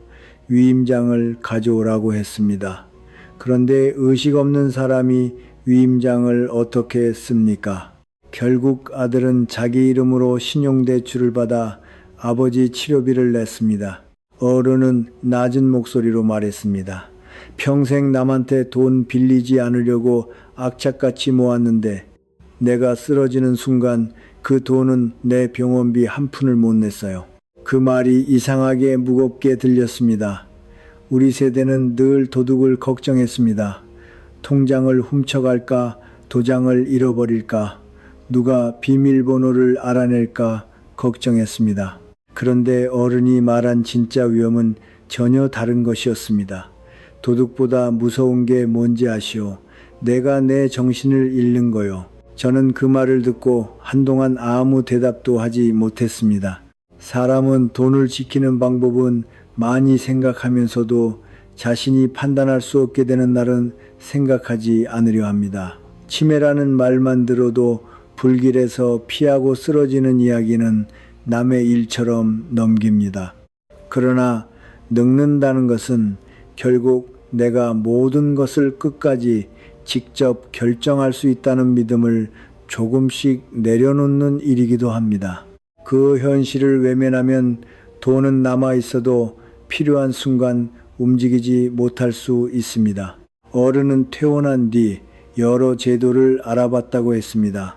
위임장을 가져오라고 했습니다. 그런데 의식 없는 사람이 위임장을 어떻게 씁니까? 결국 아들은 자기 이름으로 신용대출을 받아 아버지 치료비를 냈습니다. 어른은 낮은 목소리로 말했습니다. 평생 남한테 돈 빌리지 않으려고 악착같이 모았는데 내가 쓰러지는 순간 그 돈은 내 병원비 한 푼을 못 냈어요. 그 말이 이상하게 무겁게 들렸습니다. 우리 세대는 늘 도둑을 걱정했습니다. 통장을 훔쳐갈까, 도장을 잃어버릴까, 누가 비밀번호를 알아낼까 걱정했습니다. 그런데 어른이 말한 진짜 위험은 전혀 다른 것이었습니다. 도둑보다 무서운 게 뭔지 아시오? 내가 내 정신을 잃는 거요. 저는 그 말을 듣고 한동안 아무 대답도 하지 못했습니다. 사람은 돈을 지키는 방법은 많이 생각하면서도 자신이 판단할 수 없게 되는 날은 생각하지 않으려 합니다. 치매라는 말만 들어도 불길에서 피하고 쓰러지는 이야기는 남의 일처럼 넘깁니다. 그러나 늙는다는 것은 결국 내가 모든 것을 끝까지 직접 결정할 수 있다는 믿음을 조금씩 내려놓는 일이기도 합니다. 그 현실을 외면하면 돈은 남아 있어도 필요한 순간 움직이지 못할 수 있습니다. 어른은 퇴원한 뒤 여러 제도를 알아봤다고 했습니다.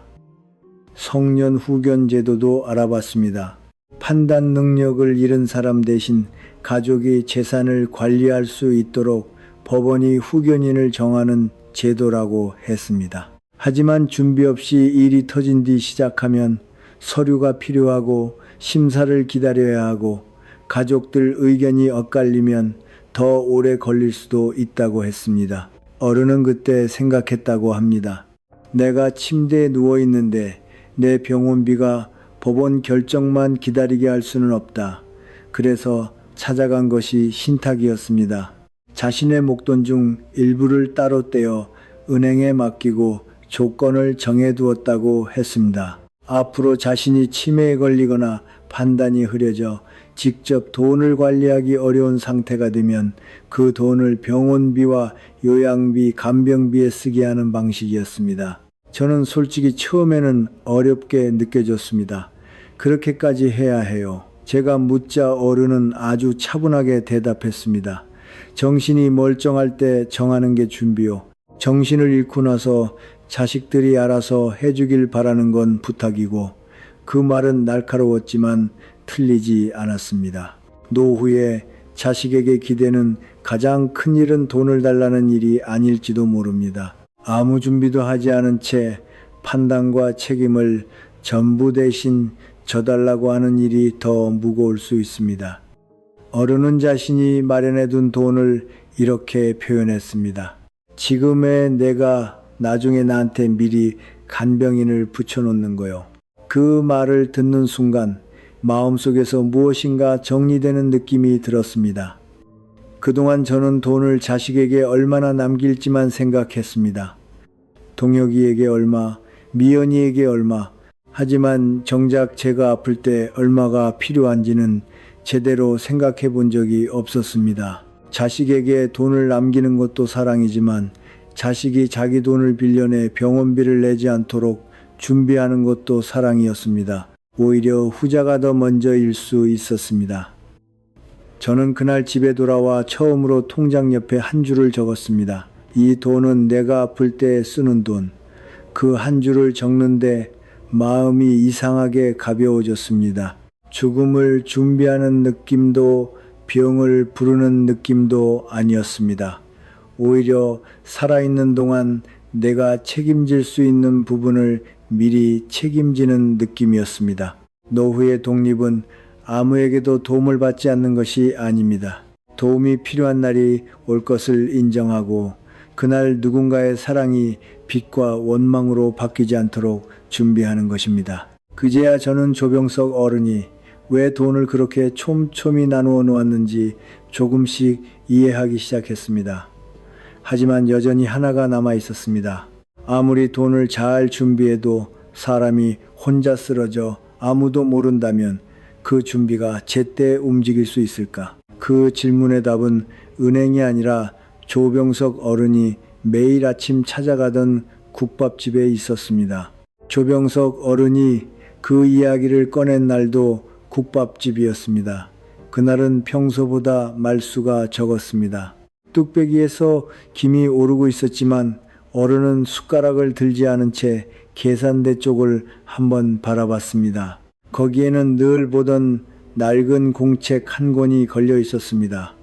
성년 후견 제도도 알아봤습니다. 판단 능력을 잃은 사람 대신 가족이 재산을 관리할 수 있도록 법원이 후견인을 정하는 제도라고 했습니다. 하지만 준비 없이 일이 터진 뒤 시작하면 서류가 필요하고 심사를 기다려야 하고 가족들 의견이 엇갈리면 더 오래 걸릴 수도 있다고 했습니다. 어른은 그때 생각했다고 합니다. 내가 침대에 누워 있는데 내 병원비가 법원 결정만 기다리게 할 수는 없다. 그래서 찾아간 것이 신탁이었습니다. 자신의 목돈 중 일부를 따로 떼어 은행에 맡기고 조건을 정해두었다고 했습니다. 앞으로 자신이 치매에 걸리거나 판단이 흐려져 직접 돈을 관리하기 어려운 상태가 되면 그 돈을 병원비와 요양비, 간병비에 쓰게 하는 방식이었습니다. 저는 솔직히 처음에는 어렵게 느껴졌습니다. 그렇게까지 해야 해요. 제가 묻자 어른은 아주 차분하게 대답했습니다. 정신이 멀쩡할 때 정하는 게 준비요. 정신을 잃고 나서 자식들이 알아서 해주길 바라는 건 부탁이고, 그 말은 날카로웠지만 틀리지 않았습니다. 노후에 자식에게 기대는 가장 큰 일은 돈을 달라는 일이 아닐지도 모릅니다. 아무 준비도 하지 않은 채 판단과 책임을 전부 대신 져달라고 하는 일이 더 무거울 수 있습니다. 어른은 자신이 마련해둔 돈을 이렇게 표현했습니다. 지금의 내가 나중에 나한테 미리 간병인을 붙여놓는 거요. 그 말을 듣는 순간 마음속에서 무엇인가 정리되는 느낌이 들었습니다. 그동안 저는 돈을 자식에게 얼마나 남길지만 생각했습니다. 동혁이에게 얼마, 미연이에게 얼마. 하지만 정작 제가 아플 때 얼마가 필요한지는 제대로 생각해 본 적이 없었습니다. 자식에게 돈을 남기는 것도 사랑이지만 자식이 자기 돈을 빌려내 병원비를 내지 않도록 준비하는 것도 사랑이었습니다. 오히려 후자가 더 먼저일 수 있었습니다. 저는 그날 집에 돌아와 처음으로 통장 옆에 한 줄을 적었습니다. 이 돈은 내가 아플 때 쓰는 돈. 그 한 줄을 적는데 마음이 이상하게 가벼워졌습니다. 죽음을 준비하는 느낌도 병을 부르는 느낌도 아니었습니다. 오히려 살아있는 동안 내가 책임질 수 있는 부분을 미리 책임지는 느낌이었습니다. 노후의 독립은 아무에게도 도움을 받지 않는 것이 아닙니다. 도움이 필요한 날이 올 것을 인정하고 그날 누군가의 사랑이 빚과 원망으로 바뀌지 않도록 준비하는 것입니다. 그제야 저는 조병석 어른이 왜 돈을 그렇게 촘촘히 나누어 놓았는지 조금씩 이해하기 시작했습니다. 하지만 여전히 하나가 남아 있었습니다. 아무리 돈을 잘 준비해도 사람이 혼자 쓰러져 아무도 모른다면 그 준비가 제때 움직일 수 있을까? 그 질문의 답은 은행이 아니라 조병석 어른이 매일 아침 찾아가던 국밥집에 있었습니다. 조병석 어른이 그 이야기를 꺼낸 날도 국밥집이었습니다. 그날은 평소보다 말수가 적었습니다. 뚝배기에서 김이 오르고 있었지만 어른은 숟가락을 들지 않은 채 계산대 쪽을 한번 바라봤습니다. 거기에는 늘 보던 낡은 공책 한 권이 걸려 있었습니다.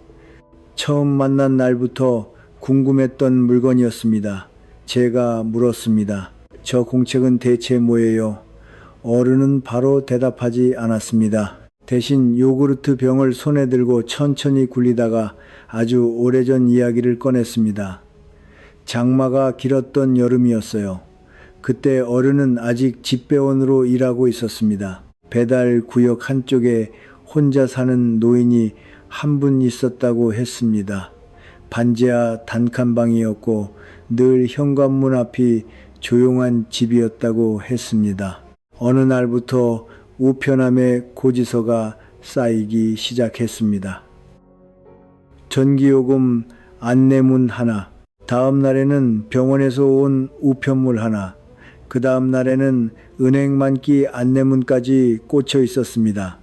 처음 만난 날부터 궁금했던 물건이었습니다. 제가 물었습니다. 저 공책은 대체 뭐예요? 어른은 바로 대답하지 않았습니다. 대신 요구르트 병을 손에 들고 천천히 굴리다가 아주 오래전 이야기를 꺼냈습니다. 장마가 길었던 여름이었어요. 그때 어른은 아직 집배원으로 일하고 있었습니다. 배달 구역 한쪽에 혼자 사는 노인이 한 분 있었다고 했습니다. 반지하 단칸방이었고 늘 현관문 앞이 조용한 집이었다고 했습니다. 어느 날부터 우편함에 고지서가 쌓이기 시작했습니다. 전기요금 안내문 하나, 다음 날에는 병원에서 온 우편물 하나, 그 다음 날에는 은행 만기 안내문까지 꽂혀 있었습니다.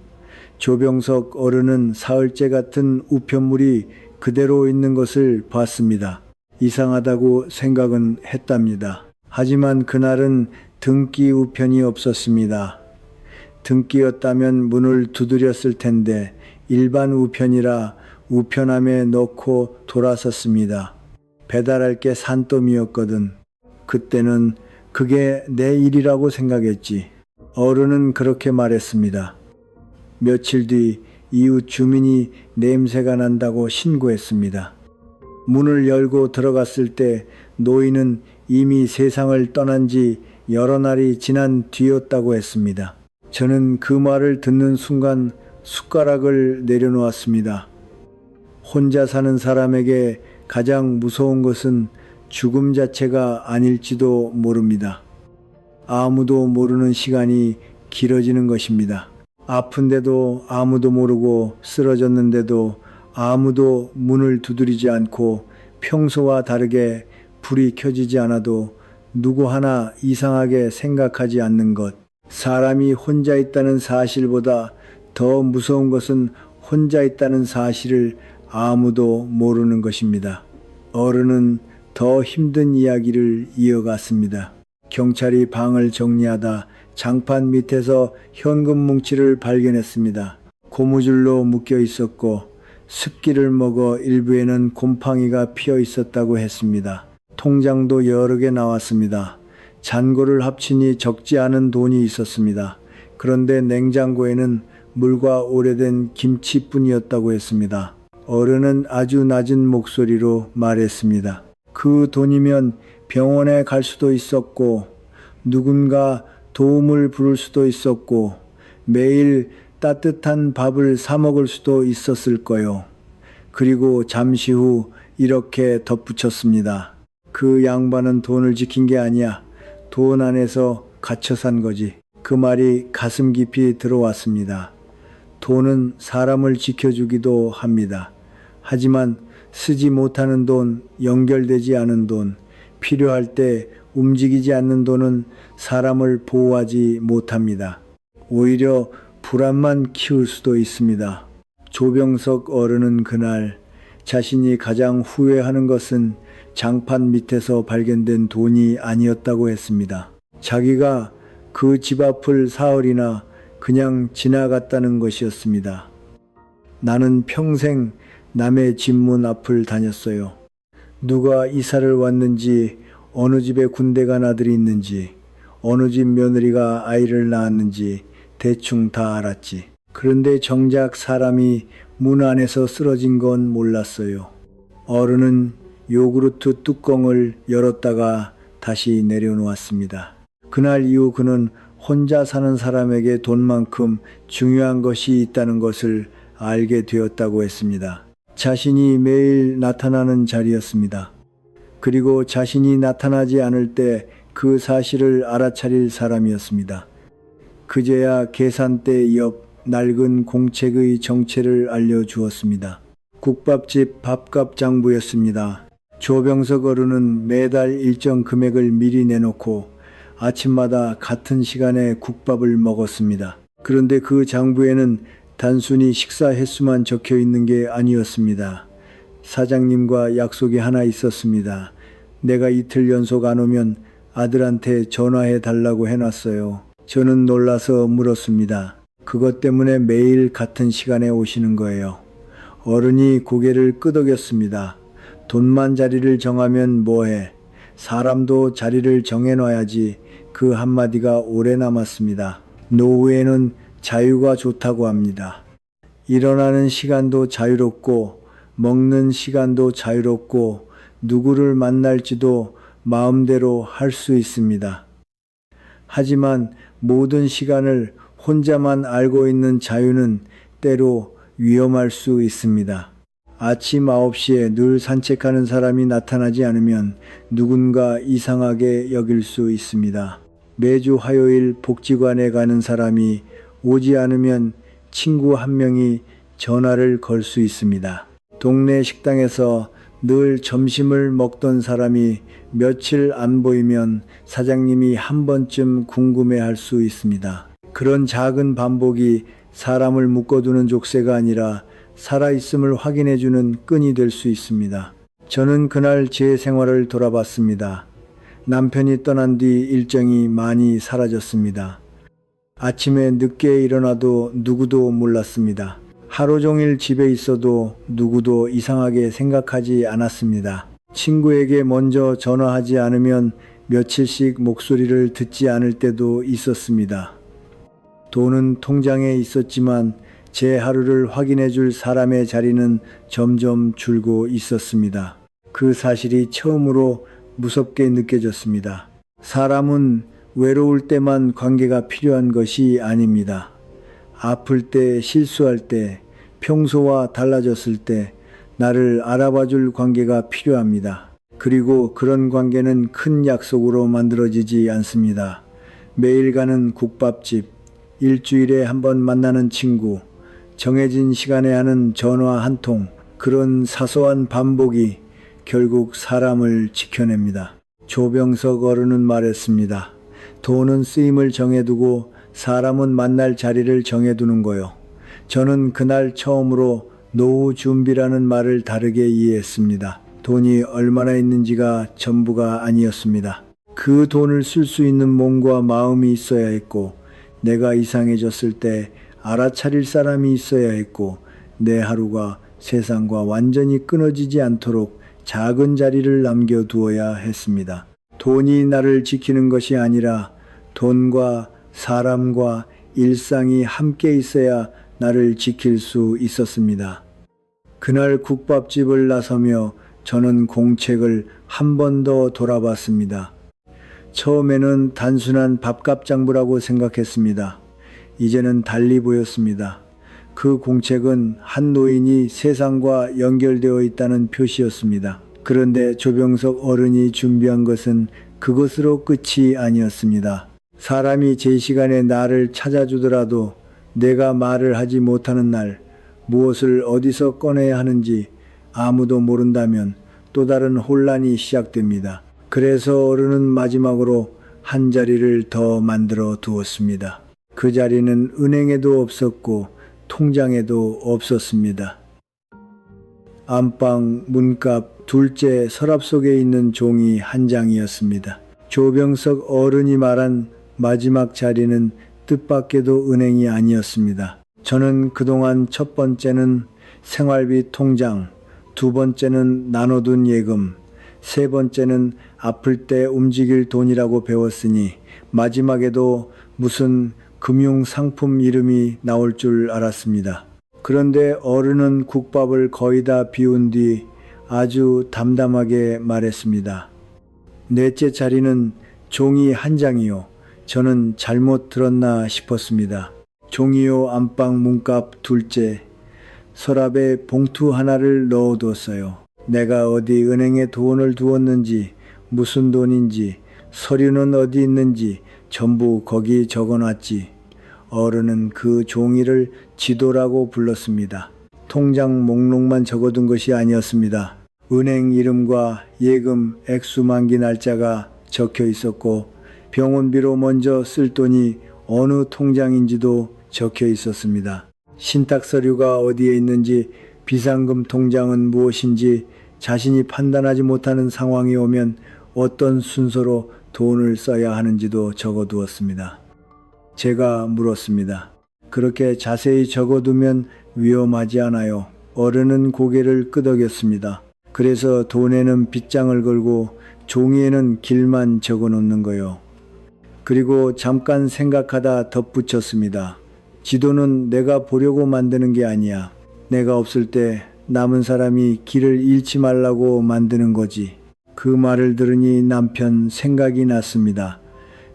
조병석 어른은 사흘째 같은 우편물이 그대로 있는 것을 봤습니다. 이상하다고 생각은 했답니다. 하지만 그날은 등기 우편이 없었습니다. 등기였다면 문을 두드렸을 텐데 일반 우편이라 우편함에 넣고 돌아섰습니다. 배달할 게 산더미였거든. 그때는 그게 내 일이라고 생각했지. 어른은 그렇게 말했습니다. 며칠 뒤 이웃 주민이 냄새가 난다고 신고했습니다. 문을 열고 들어갔을 때 노인은 이미 세상을 떠난 지 여러 날이 지난 뒤였다고 했습니다. 저는 그 말을 듣는 순간 숟가락을 내려놓았습니다. 혼자 사는 사람에게 가장 무서운 것은 죽음 자체가 아닐지도 모릅니다. 아무도 모르는 시간이 길어지는 것입니다. 아픈데도 아무도 모르고 쓰러졌는데도 아무도 문을 두드리지 않고 평소와 다르게 불이 켜지지 않아도 누구 하나 이상하게 생각하지 않는 것. 사람이 혼자 있다는 사실보다 더 무서운 것은 혼자 있다는 사실을 아무도 모르는 것입니다. 어른은 더 힘든 이야기를 이어갔습니다. 경찰이 방을 정리하다 장판 밑에서 현금 뭉치를 발견했습니다. 고무줄로 묶여 있었고 습기를 먹어 일부에는 곰팡이가 피어 있었다고 했습니다. 통장도 여러 개 나왔습니다. 잔고를 합치니 적지 않은 돈이 있었습니다. 그런데 냉장고에는 물과 오래된 김치뿐이었다고 했습니다. 어른은 아주 낮은 목소리로 말했습니다. 그 돈이면 병원에 갈 수도 있었고 누군가 도움을 부를 수도 있었고 매일 따뜻한 밥을 사 먹을 수도 있었을 거요. 그리고 잠시 후 이렇게 덧붙였습니다. 그 양반은 돈을 지킨 게 아니야. 돈 안에서 갇혀 산 거지. 그 말이 가슴 깊이 들어왔습니다. 돈은 사람을 지켜주기도 합니다. 하지만 쓰지 못하는 돈, 연결되지 않은 돈, 필요할 때 움직이지 않는 돈은 사람을 보호하지 못합니다. 오히려 불안만 키울 수도 있습니다. 조병석 어른은 그날 자신이 가장 후회하는 것은 장판 밑에서 발견된 돈이 아니었다고 했습니다. 자기가 그 집 앞을 사흘이나 그냥 지나갔다는 것이었습니다. 나는 평생 남의 집 문 앞을 다녔어요. 누가 이사를 왔는지, 어느 집에 군대 간 아들이 있는지, 어느 집 며느리가 아이를 낳았는지 대충 다 알았지. 그런데 정작 사람이 문 안에서 쓰러진 건 몰랐어요. 어른은 요구르트 뚜껑을 열었다가 다시 내려놓았습니다. 그날 이후 그는 혼자 사는 사람에게 돈만큼 중요한 것이 있다는 것을 알게 되었다고 했습니다. 자신이 매일 나타나는 자리였습니다. 그리고 자신이 나타나지 않을 때 그 사실을 알아차릴 사람이었습니다. 그제야 계산대 옆 낡은 공책의 정체를 알려주었습니다. 국밥집 밥값 장부였습니다. 조병석 어른은 매달 일정 금액을 미리 내놓고 아침마다 같은 시간에 국밥을 먹었습니다. 그런데 그 장부에는 단순히 식사 횟수만 적혀 있는 게 아니었습니다. 사장님과 약속이 하나 있었습니다. 내가 이틀 연속 안 오면 아들한테 전화해 달라고 해놨어요. 저는 놀라서 물었습니다. 그것 때문에 매일 같은 시간에 오시는 거예요. 어른이 고개를 끄덕였습니다. 돈만 자리를 정하면 뭐해. 사람도 자리를 정해놔야지. 그 한마디가 오래 남았습니다. 노후에는 자유가 좋다고 합니다. 일어나는 시간도 자유롭고 먹는 시간도 자유롭고 누구를 만날지도 마음대로 할 수 있습니다. 하지만 모든 시간을 혼자만 알고 있는 자유는 때로 위험할 수 있습니다. 아침 9시에 늘 산책하는 사람이 나타나지 않으면 누군가 이상하게 여길 수 있습니다. 매주 화요일 복지관에 가는 사람이 오지 않으면 친구 한 명이 전화를 걸 수 있습니다. 동네 식당에서 늘 점심을 먹던 사람이 며칠 안 보이면 사장님이 한 번쯤 궁금해할 수 있습니다. 그런 작은 반복이 사람을 묶어두는 족쇄가 아니라 살아있음을 확인해주는 끈이 될 수 있습니다. 저는 그날 제 생활을 돌아봤습니다. 남편이 떠난 뒤 일정이 많이 사라졌습니다. 아침에 늦게 일어나도 누구도 몰랐습니다. 하루 종일 집에 있어도 누구도 이상하게 생각하지 않았습니다. 친구에게 먼저 전화하지 않으면 며칠씩 목소리를 듣지 않을 때도 있었습니다. 돈은 통장에 있었지만 제 하루를 확인해 줄 사람의 자리는 점점 줄고 있었습니다. 그 사실이 처음으로 무섭게 느껴졌습니다. 사람은 외로울 때만 관계가 필요한 것이 아닙니다. 아플 때, 실수할 때, 평소와 달라졌을 때 나를 알아봐 줄 관계가 필요합니다. 그리고 그런 관계는 큰 약속으로 만들어지지 않습니다. 매일 가는 국밥집, 일주일에 한 번 만나는 친구, 정해진 시간에 하는 전화 한 통, 그런 사소한 반복이 결국 사람을 지켜냅니다. 조병석 어른은 말했습니다. 돈은 쓰임을 정해두고 사람은 만날 자리를 정해두는 거요. 저는 그날 처음으로 노후 준비라는 말을 다르게 이해했습니다. 돈이 얼마나 있는지가 전부가 아니었습니다. 그 돈을 쓸 수 있는 몸과 마음이 있어야 했고, 내가 이상해졌을 때 알아차릴 사람이 있어야 했고, 내 하루가 세상과 완전히 끊어지지 않도록 작은 자리를 남겨두어야 했습니다. 돈이 나를 지키는 것이 아니라 돈과 사람과 일상이 함께 있어야 나를 지킬 수 있었습니다. 그날 국밥집을 나서며 저는 공책을 한 번 더 돌아봤습니다. 처음에는 단순한 밥값 장부라고 생각했습니다. 이제는 달리 보였습니다. 그 공책은 한 노인이 세상과 연결되어 있다는 표시였습니다. 그런데 조병석 어른이 준비한 것은 그것으로 끝이 아니었습니다. 사람이 제 시간에 나를 찾아주더라도 내가 말을 하지 못하는 날, 무엇을 어디서 꺼내야 하는지 아무도 모른다면 또 다른 혼란이 시작됩니다. 그래서 어른은 마지막으로 한 자리를 더 만들어 두었습니다. 그 자리는 은행에도 없었고 통장에도 없었습니다. 안방, 문갑, 둘째 서랍 속에 있는 종이 한 장이었습니다. 조병석 어른이 말한 마지막 자리는 뜻밖에도 은행이 아니었습니다. 저는 그동안 첫 번째는 생활비 통장, 두 번째는 나눠둔 예금, 세 번째는 아플 때 움직일 돈이라고 배웠으니 마지막에도 무슨 금융상품 이름이 나올 줄 알았습니다. 그런데 어른은 국밥을 거의 다 비운 뒤 아주 담담하게 말했습니다. 넷째 자리는 종이 한 장이요. 저는 잘못 들었나 싶었습니다. 종이요, 안방 문갑 둘째, 서랍에 봉투 하나를 넣어뒀어요. 내가 어디 은행에 돈을 두었는지, 무슨 돈인지, 서류는 어디 있는지 전부 거기 적어놨지. 어른은 그 종이를 지도라고 불렀습니다. 통장 목록만 적어둔 것이 아니었습니다. 은행 이름과 예금 액수 만기 날짜가 적혀 있었고, 병원비로 먼저 쓸 돈이 어느 통장인지도 적혀 있었습니다. 신탁 서류가 어디에 있는지, 비상금 통장은 무엇인지 자신이 판단하지 못하는 상황이 오면 어떤 순서로 돈을 써야 하는지도 적어두었습니다. 제가 물었습니다. 그렇게 자세히 적어두면 위험하지 않아요? 어른은 고개를 끄덕였습니다. 그래서 돈에는 빗장을 걸고 종이에는 길만 적어놓는 거요. 그리고 잠깐 생각하다 덧붙였습니다. 지도는 내가 보려고 만드는 게 아니야. 내가 없을 때 남은 사람이 길을 잃지 말라고 만드는 거지. 그 말을 들으니 남편 생각이 났습니다.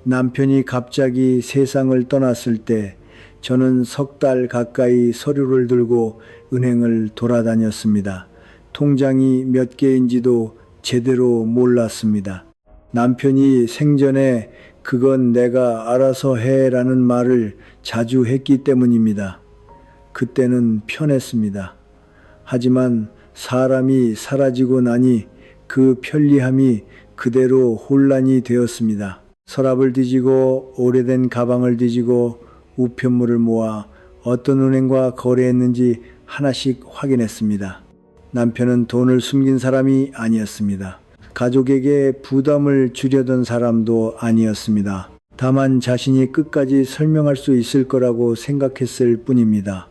남편이 갑자기 세상을 떠났을 때 저는 3달 가까이 서류를 들고 은행을 돌아다녔습니다. 통장이 몇 개인지도 제대로 몰랐습니다. 남편이 생전에 그건 내가 알아서 해라는 말을 자주 했기 때문입니다. 그때는 편했습니다. 하지만 사람이 사라지고 나니 그 편리함이 그대로 혼란이 되었습니다. 서랍을 뒤지고 오래된 가방을 뒤지고 우편물을 모아 어떤 은행과 거래했는지 하나씩 확인했습니다. 남편은 돈을 숨긴 사람이 아니었습니다. 가족에게 부담을 주려던 사람도 아니었습니다. 다만 자신이 끝까지 설명할 수 있을 거라고 생각했을 뿐입니다.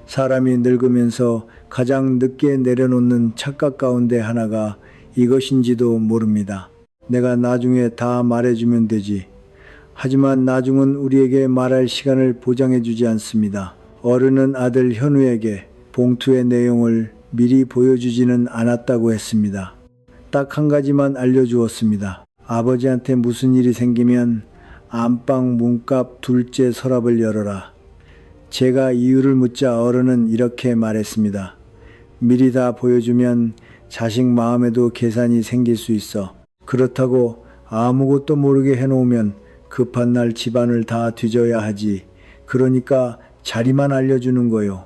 사람이 늙으면서 가장 늦게 내려놓는 착각 가운데 하나가 이것인지도 모릅니다. 내가 나중에 다 말해주면 되지. 하지만 나중은 우리에게 말할 시간을 보장해주지 않습니다. 어른은 아들 현우에게 봉투의 내용을 미리 보여주지는 않았다고 했습니다. 딱 한 가지만 알려주었습니다. 아버지한테 무슨 일이 생기면 안방 문갑 둘째 서랍을 열어라. 제가 이유를 묻자 어른은 이렇게 말했습니다. 미리 다 보여주면 자식 마음에도 계산이 생길 수 있어. 그렇다고 아무것도 모르게 해놓으면 급한 날 집안을 다 뒤져야 하지. 그러니까 자리만 알려주는 거요.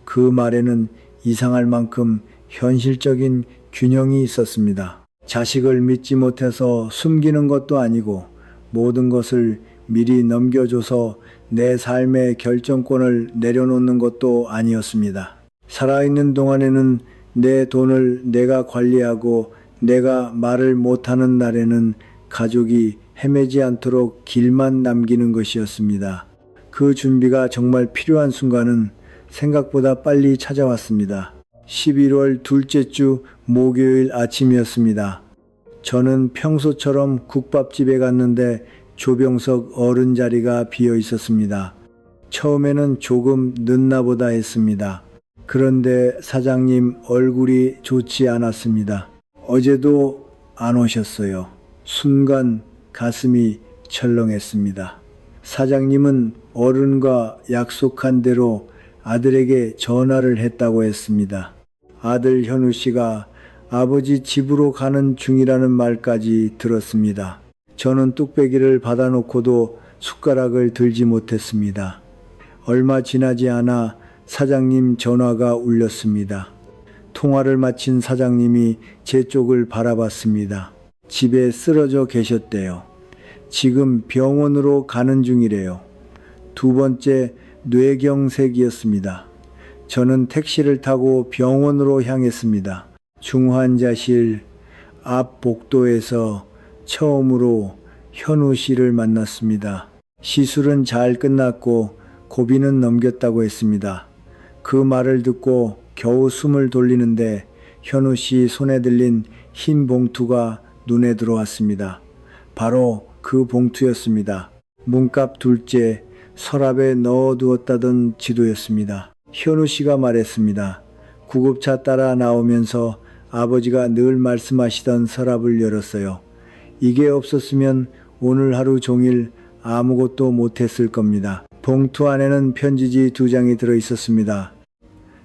그 말에는 이상할 만큼 현실적인 균형이 있었습니다. 자식을 믿지 못해서 숨기는 것도 아니고 모든 것을 미리 넘겨줘서 내 삶의 결정권을 내려놓는 것도 아니었습니다. 살아있는 동안에는 내 돈을 내가 관리하고 내가 말을 못하는 날에는 가족이 헤매지 않도록 길만 남기는 것이었습니다. 그 준비가 정말 필요한 순간은 생각보다 빨리 찾아왔습니다. 11월 둘째 주 목요일 아침이었습니다. 저는 평소처럼 국밥집에 갔는데 조병석 어른 자리가 비어 있었습니다. 처음에는 조금 늦나 보다 했습니다. 그런데 사장님 얼굴이 좋지 않았습니다. 어제도 안 오셨어요. 순간 가슴이 철렁했습니다. 사장님은 어른과 약속한 대로 아들에게 전화를 했다고 했습니다. 아들 현우 씨가 아버지 집으로 가는 중이라는 말까지 들었습니다. 저는 뚝배기를 받아놓고도 숟가락을 들지 못했습니다. 얼마 지나지 않아 사장님 전화가 울렸습니다. 통화를 마친 사장님이 제 쪽을 바라봤습니다. 집에 쓰러져 계셨대요. 지금 병원으로 가는 중이래요. 2번째 뇌경색이었습니다. 저는 택시를 타고 병원으로 향했습니다. 중환자실 앞 복도에서 처음으로 현우 씨를 만났습니다. 시술은 잘 끝났고 고비는 넘겼다고 했습니다. 그 말을 듣고 겨우 숨을 돌리는데 현우 씨 손에 들린 흰 봉투가 눈에 들어왔습니다. 바로 그 봉투였습니다. 문갑 둘째 서랍에 넣어두었다던 지도였습니다. 현우 씨가 말했습니다. 구급차 따라 나오면서 아버지가 늘 말씀하시던 서랍을 열었어요. 이게 없었으면 오늘 하루 종일 아무것도 못했을 겁니다. 봉투 안에는 편지지 2장이 들어 있었습니다.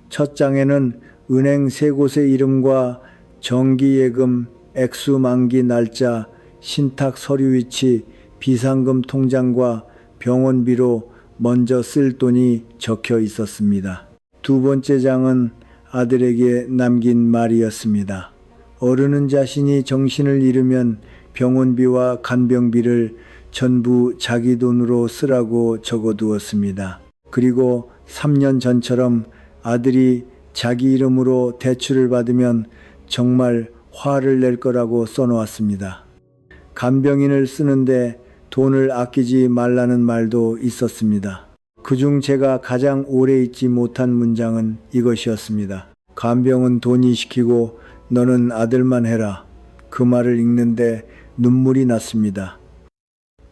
첫 장에는 은행 3곳의 이름과 정기예금, 액수 만기 날짜, 신탁 서류 위치, 비상금 통장과 병원비로 먼저 쓸 돈이 적혀 있었습니다. 두 번째 장은 아들에게 남긴 말이었습니다. 어른은 자신이 정신을 잃으면 병원비와 간병비를 전부 자기 돈으로 쓰라고 적어두었습니다. 그리고 3년 전처럼 아들이 자기 이름으로 대출을 받으면 정말 화를 낼 거라고 써놓았습니다. 간병인을 쓰는데 돈을 아끼지 말라는 말도 있었습니다. 그중 제가 가장 오래 잊지 못한 문장은 이것이었습니다. 간병은 돈이 시키고 너는 아들만 해라. 그 말을 읽는데 눈물이 났습니다.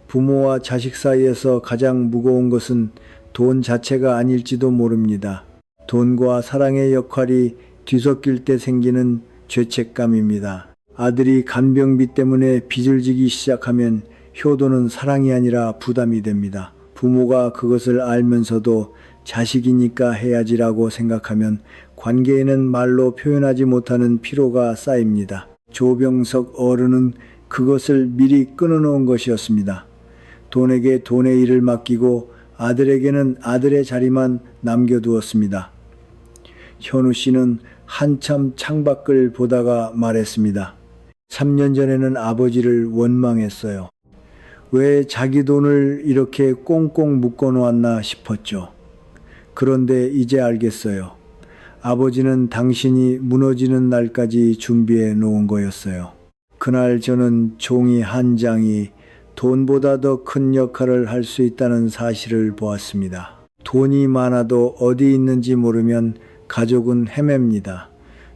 부모와 자식 사이에서 가장 무거운 것은 돈 자체가 아닐지도 모릅니다. 돈과 사랑의 역할이 뒤섞일 때 생기는 죄책감입니다. 아들이 간병비 때문에 빚을 지기 시작하면 효도는 사랑이 아니라 부담이 됩니다. 부모가 그것을 알면서도 자식이니까 해야지라고 생각하면 관계에는 말로 표현하지 못하는 피로가 쌓입니다. 조병석 어른은 그것을 미리 끊어놓은 것이었습니다. 돈에게 돈의 일을 맡기고 아들에게는 아들의 자리만 남겨두었습니다. 현우 씨는 한참 창밖을 보다가 말했습니다. 3년 전에는 아버지를 원망했어요. 왜 자기 돈을 이렇게 꽁꽁 묶어놓았나 싶었죠. 그런데 이제 알겠어요. 아버지는 당신이 무너지는 날까지 준비해 놓은 거였어요. 그날 저는 종이 한 장이 돈보다 더 큰 역할을 할 수 있다는 사실을 보았습니다. 돈이 많아도 어디 있는지 모르면 가족은 헤맵니다.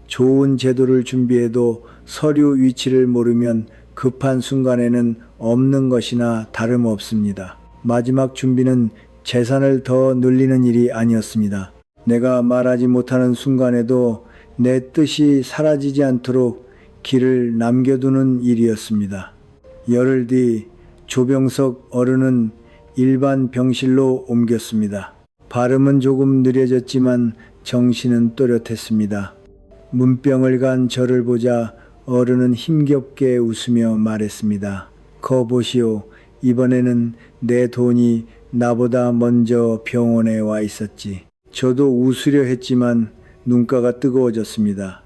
좋은 제도를 준비해도 서류 위치를 모르면 급한 순간에는 없는 것이나 다름없습니다. 마지막 준비는 재산을 더 늘리는 일이 아니었습니다. 내가 말하지 못하는 순간에도 내 뜻이 사라지지 않도록 길을 남겨두는 일이었습니다. 열흘 뒤 조병석 어른은 일반 병실로 옮겼습니다. 발음은 조금 느려졌지만 정신은 또렷했습니다. 문병을 간 저를 보자 어른은 힘겹게 웃으며 말했습니다. 거보시오, 이번에는 내 돈이 나보다 먼저 병원에 와 있었지. 저도 웃으려 했지만 눈가가 뜨거워졌습니다.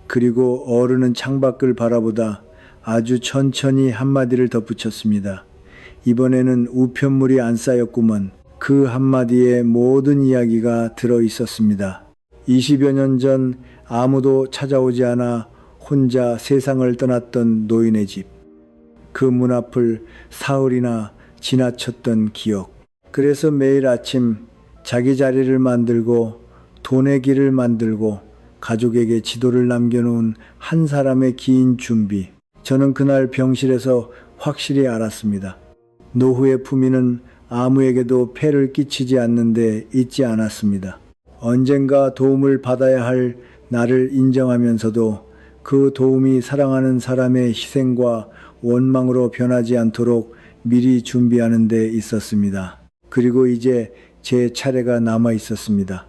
그리고 어른은 창밖을 바라보다 아주 천천히 한마디를 덧붙였습니다. 이번에는 우편물이 안 쌓였구먼. 그 한마디에 모든 이야기가 들어 있었습니다. 20여 년 전 아무도 찾아오지 않아 혼자 세상을 떠났던 노인의 집. 그 문 앞을 사흘이나 지나쳤던 기억. 그래서 매일 아침 자기 자리를 만들고 돈의 길을 만들고 가족에게 지도를 남겨놓은 한 사람의 긴 준비. 저는 그날 병실에서 확실히 알았습니다. 노후의 품위는 아무에게도 폐를 끼치지 않는데 있지 않았습니다. 언젠가 도움을 받아야 할 나를 인정하면서도 그 도움이 사랑하는 사람의 희생과 원망으로 변하지 않도록 미리 준비하는 데 있었습니다. 그리고 이제 제 차례가 남아 있었습니다.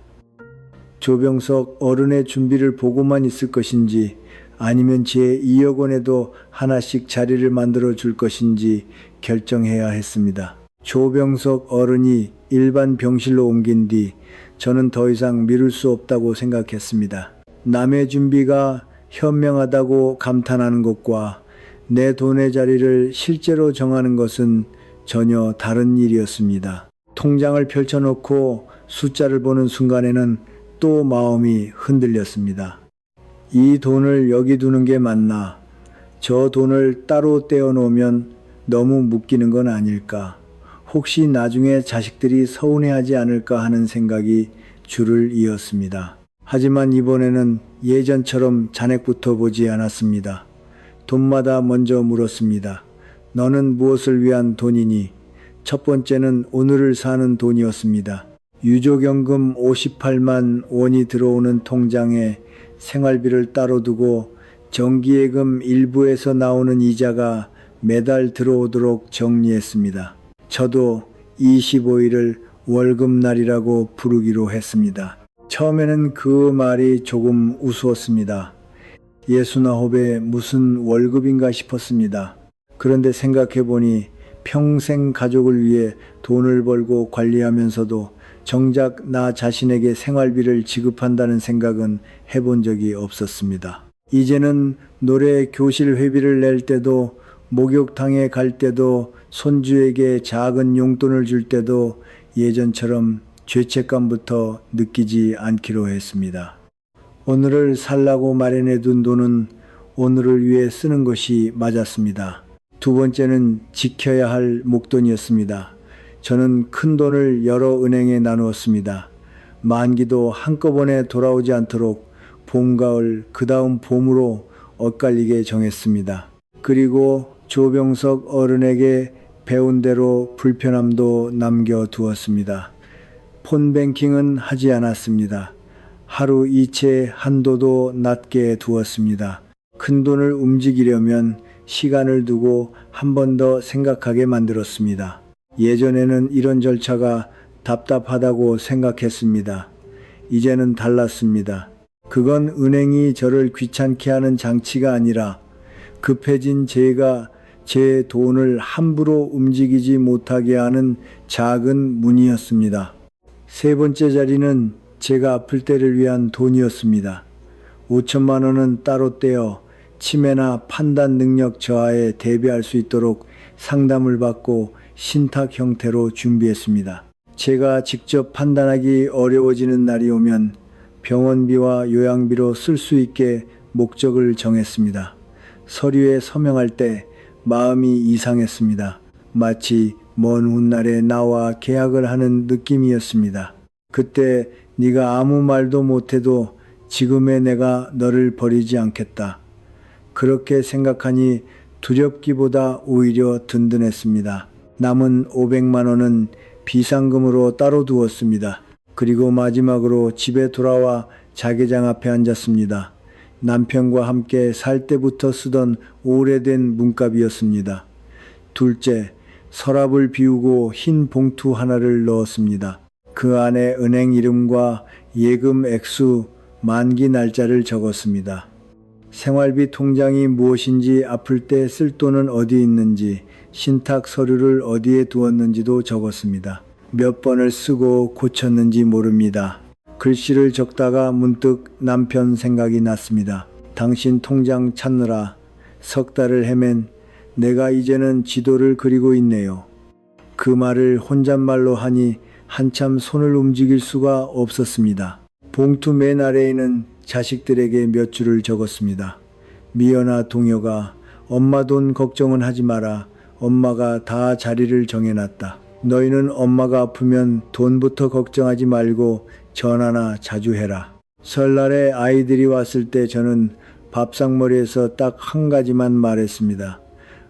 조병석 어른의 준비를 보고만 있을 것인지 아니면 제 2억 원에도 하나씩 자리를 만들어 줄 것인지 결정해야 했습니다. 조병석 어른이 일반 병실로 옮긴 뒤 저는 더 이상 미룰 수 없다고 생각했습니다. 남의 준비가 현명하다고 감탄하는 것과 내 돈의 자리를 실제로 정하는 것은 전혀 다른 일이었습니다. 통장을 펼쳐놓고 숫자를 보는 순간에는 또 마음이 흔들렸습니다. 이 돈을 여기 두는 게 맞나? 저 돈을 따로 떼어놓으면 너무 묶이는 건 아닐까? 혹시 나중에 자식들이 서운해하지 않을까 하는 생각이 줄을 이었습니다. 하지만 이번에는 예전처럼 잔액부터 보지 않았습니다. 돈마다 먼저 물었습니다. 너는 무엇을 위한 돈이니? 첫 번째는 오늘을 사는 돈이었습니다. 유족연금 58만 원이 들어오는 통장에 생활비를 따로 두고 정기예금 일부에서 나오는 이자가 매달 들어오도록 정리했습니다. 저도 25일을 월급날이라고 부르기로 했습니다. 처음에는 그 말이 조금 우스웠습니다. 예수나홉에 무슨 월급인가 싶었습니다. 그런데 생각해보니 평생 가족을 위해 돈을 벌고 관리하면서도 정작 나 자신에게 생활비를 지급한다는 생각은 해본 적이 없었습니다. 이제는 노래 교실 회비를 낼 때도, 목욕탕에 갈 때도, 손주에게 작은 용돈을 줄 때도 예전처럼 죄책감부터 느끼지 않기로 했습니다. 오늘을 살라고 마련해 둔 돈은 오늘을 위해 쓰는 것이 맞았습니다. 두 번째는 지켜야 할 목돈이었습니다. 저는 큰 돈을 여러 은행에 나누었습니다. 만기도 한꺼번에 돌아오지 않도록 봄, 가을, 그 다음 봄으로 엇갈리게 정했습니다. 그리고 조병석 어른에게 배운 대로 불편함도 남겨두었습니다. 폰뱅킹은 하지 않았습니다. 하루 이체 한도도 낮게 두었습니다. 큰 돈을 움직이려면 시간을 두고 한 번 더 생각하게 만들었습니다. 예전에는 이런 절차가 답답하다고 생각했습니다. 이제는 달랐습니다. 그건 은행이 저를 귀찮게 하는 장치가 아니라 급해진 제가 제 돈을 함부로 움직이지 못하게 하는 작은 문이었습니다. 세 번째 자리는 제가 아플 때를 위한 돈이었습니다. 5천만 원은 따로 떼어 치매나 판단 능력 저하에 대비할 수 있도록 상담을 받고 신탁 형태로 준비했습니다. 제가 직접 판단하기 어려워지는 날이 오면 병원비와 요양비로 쓸 수 있게 목적을 정했습니다. 서류에 서명할 때 마음이 이상했습니다. 마치 먼 훗날에 나와 계약을 하는 느낌이었습니다. 그때 네가 아무 말도 못해도 지금의 내가 너를 버리지 않겠다. 그렇게 생각하니 두렵기보다 오히려 든든했습니다. 남은 500만 원은 비상금으로 따로 두었습니다. 그리고 마지막으로 집에 돌아와 자개장 앞에 앉았습니다. 남편과 함께 살 때부터 쓰던 오래된 문갑이었습니다. 둘째, 서랍을 비우고 흰 봉투 하나를 넣었습니다. 그 안에 은행 이름과 예금 액수, 만기 날짜를 적었습니다. 생활비 통장이 무엇인지, 아플 때 쓸 돈은 어디 있는지, 신탁 서류를 어디에 두었는지도 적었습니다. 몇 번을 쓰고 고쳤는지 모릅니다. 글씨를 적다가 문득 남편 생각이 났습니다. 당신 통장 찾느라 석 달을 헤맨 내가 이제는 지도를 그리고 있네요. 그 말을 혼잣말로 하니 한참 손을 움직일 수가 없었습니다. 봉투 맨 아래에는 자식들에게 몇 줄을 적었습니다. 미연아 동혁아, 엄마 돈 걱정은 하지 마라. 엄마가 다 자리를 정해놨다. 너희는 엄마가 아프면 돈부터 걱정하지 말고 전화나 자주 해라. 설날에 아이들이 왔을 때 저는 밥상머리에서 딱 한 가지만 말했습니다.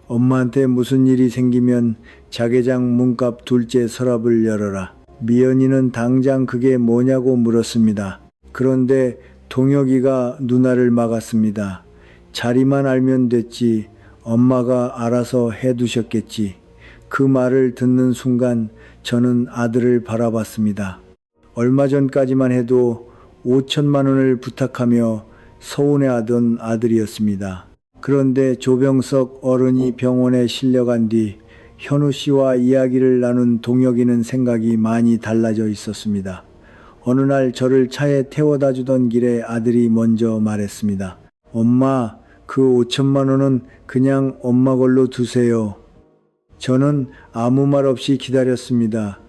엄마한테 무슨 일이 생기면 자개장 문갑 둘째 서랍을 열어라. 미연이는 당장 그게 뭐냐고 물었습니다. 그런데 동혁이가 누나를 막았습니다. 자리만 알면 됐지. 엄마가 알아서 해두셨겠지. 그 말을 듣는 순간 저는 아들을 바라봤습니다. 얼마 전까지만 해도 5천만 원을 부탁하며 서운해하던 아들이었습니다. 그런데 조병석 어른이 병원에 실려간 뒤 현우 씨와 이야기를 나눈 동혁이는 생각이 많이 달라져 있었습니다. 어느 날 저를 차에 태워다 주던 길에 아들이 먼저 말했습니다. 엄마, 그 5천만 원은 그냥 엄마 걸로 두세요. 저는 아무 말 없이 기다렸습니다.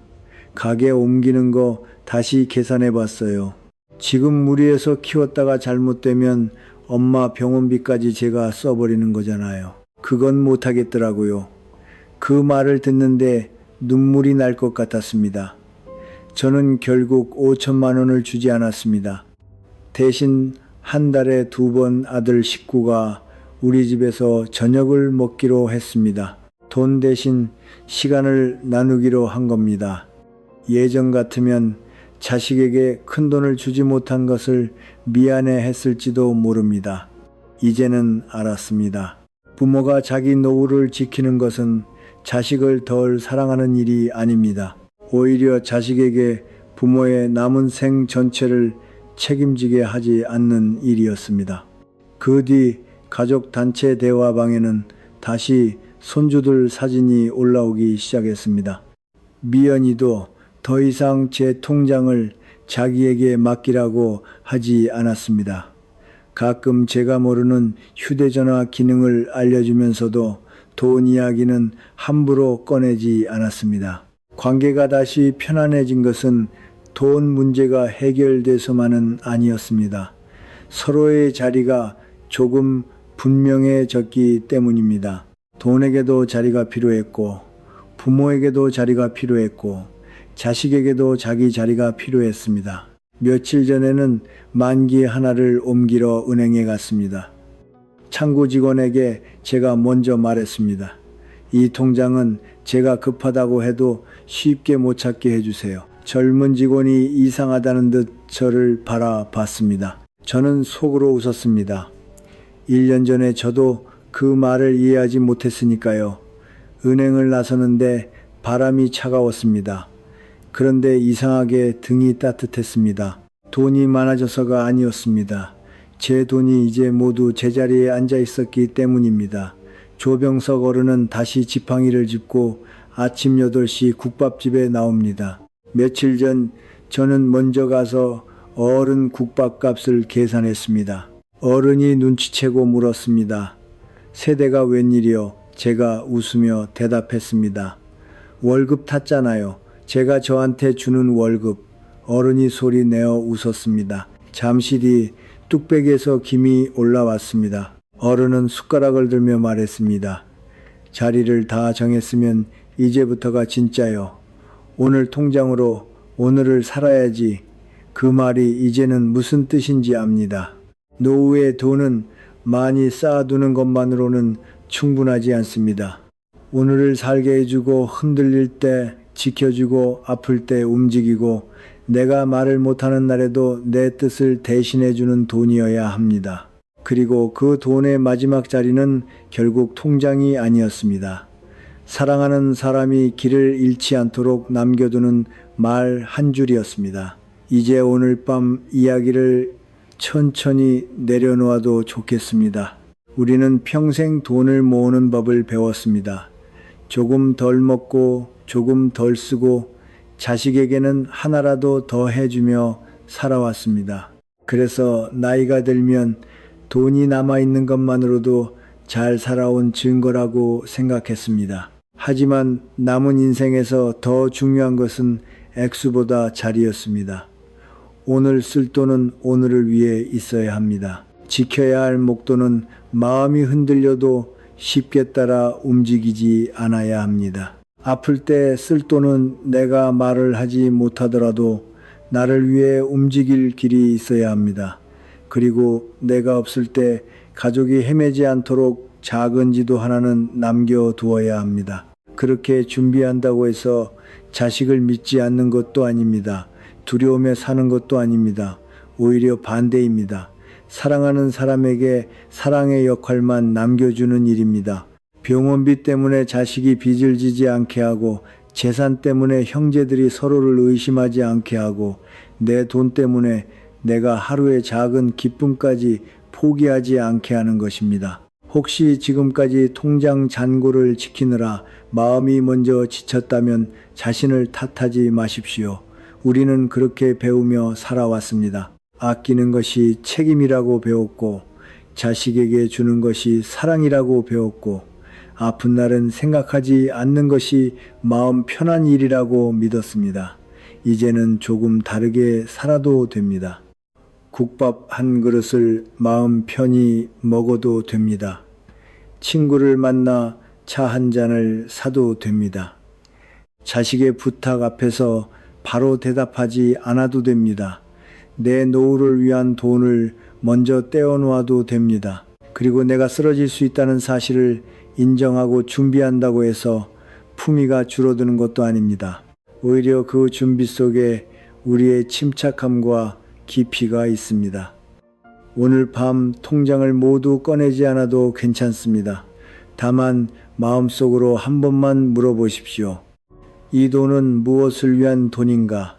가게 옮기는 거 다시 계산해 봤어요. 지금 무리해서 키웠다가 잘못되면 엄마 병원비까지 제가 써버리는 거잖아요. 그건 못하겠더라고요. 그 말을 듣는데 눈물이 날 것 같았습니다. 저는 결국 5천만 원을 주지 않았습니다. 대신 한 달에 2번 아들 식구가 우리 집에서 저녁을 먹기로 했습니다. 돈 대신 시간을 나누기로 한 겁니다. 예전 같으면 자식에게 큰 돈을 주지 못한 것을 미안해 했을지도 모릅니다. 이제는 알았습니다. 부모가 자기 노후를 지키는 것은 자식을 덜 사랑하는 일이 아닙니다. 오히려 자식에게 부모의 남은 생 전체를 책임지게 하지 않는 일이었습니다. 그 뒤 가족 단체 대화방에는 다시 손주들 사진이 올라오기 시작했습니다. 미연이도 더 이상 제 통장을 자기에게 맡기라고 하지 않았습니다. 가끔 제가 모르는 휴대전화 기능을 알려주면서도 돈 이야기는 함부로 꺼내지 않았습니다. 관계가 다시 편안해진 것은 돈 문제가 해결돼서만은 아니었습니다. 서로의 자리가 조금 분명해졌기 때문입니다. 돈에게도 자리가 필요했고, 부모에게도 자리가 필요했고, 자식에게도 자기 자리가 필요했습니다. 며칠 전에는 만기 하나를 옮기러 은행에 갔습니다. 창구 직원에게 제가 먼저 말했습니다. 이 통장은 제가 급하다고 해도 쉽게 못 찾게 해주세요. 젊은 직원이 이상하다는 듯 저를 바라봤습니다. 저는 속으로 웃었습니다. 1년 전에 저도 그 말을 이해하지 못했으니까요. 은행을 나서는데 바람이 차가웠습니다. 그런데 이상하게 등이 따뜻했습니다. 돈이 많아져서가 아니었습니다. 제 돈이 이제 모두 제자리에 앉아 있었기 때문입니다. 조병석 어른은 다시 지팡이를 짚고 아침 8시 국밥집에 나옵니다. 며칠 전 저는 먼저 가서 어른 국밥값을 계산했습니다. 어른이 눈치채고 물었습니다. 세대가 웬일이요? 제가 웃으며 대답했습니다. 월급 탔잖아요. 제가 저한테 주는 월급. 어른이 소리 내어 웃었습니다. 잠시 뒤 뚝배기에서 김이 올라왔습니다. 어른은 숟가락을 들며 말했습니다. 자리를 다 정했으면 이제부터가 진짜요. 오늘 통장으로 오늘을 살아야지. 그 말이 이제는 무슨 뜻인지 압니다. 노후의 돈은 많이 쌓아두는 것만으로는 충분하지 않습니다. 오늘을 살게 해주고 흔들릴 때 지켜주고 아플 때 움직이고 내가 말을 못하는 날에도 내 뜻을 대신해주는 돈이어야 합니다. 그리고 그 돈의 마지막 자리는 결국 통장이 아니었습니다. 사랑하는 사람이 길을 잃지 않도록 남겨두는 말 한 줄이었습니다. 이제 오늘 밤 이야기를 천천히 내려놓아도 좋겠습니다. 우리는 평생 돈을 모으는 법을 배웠습니다. 조금 덜 먹고 조금 덜 쓰고 자식에게는 하나라도 더 해주며 살아왔습니다. 그래서 나이가 들면 돈이 남아있는 것만으로도 잘 살아온 증거라고 생각했습니다. 하지만 남은 인생에서 더 중요한 것은 액수보다 자리였습니다. 오늘 쓸 돈은 오늘을 위해 있어야 합니다. 지켜야 할 목돈은 마음이 흔들려도 쉽게 따라 움직이지 않아야 합니다. 아플 때 쓸 돈은 내가 말을 하지 못하더라도 나를 위해 움직일 길이 있어야 합니다. 그리고 내가 없을 때 가족이 헤매지 않도록 작은 지도 하나는 남겨두어야 합니다. 그렇게 준비한다고 해서 자식을 믿지 않는 것도 아닙니다. 두려움에 사는 것도 아닙니다. 오히려 반대입니다. 사랑하는 사람에게 사랑의 역할만 남겨주는 일입니다. 병원비 때문에 자식이 빚을 지지 않게 하고 재산 때문에 형제들이 서로를 의심하지 않게 하고 내 돈 때문에 내가 하루의 작은 기쁨까지 포기하지 않게 하는 것입니다. 혹시 지금까지 통장 잔고를 지키느라 마음이 먼저 지쳤다면 자신을 탓하지 마십시오. 우리는 그렇게 배우며 살아왔습니다. 아끼는 것이 책임이라고 배웠고 자식에게 주는 것이 사랑이라고 배웠고 아픈 날은 생각하지 않는 것이 마음 편한 일이라고 믿었습니다. 이제는 조금 다르게 살아도 됩니다. 국밥 한 그릇을 마음 편히 먹어도 됩니다. 친구를 만나 차 한 잔을 사도 됩니다. 자식의 부탁 앞에서 바로 대답하지 않아도 됩니다. 내 노후를 위한 돈을 먼저 떼어놓아도 됩니다. 그리고 내가 쓰러질 수 있다는 사실을 인정하고 준비한다고 해서 품위가 줄어드는 것도 아닙니다. 오히려 그 준비 속에 우리의 침착함과 깊이가 있습니다. 오늘 밤 통장을 모두 꺼내지 않아도 괜찮습니다. 다만 마음속으로 한 번만 물어보십시오. 이 돈은 무엇을 위한 돈인가?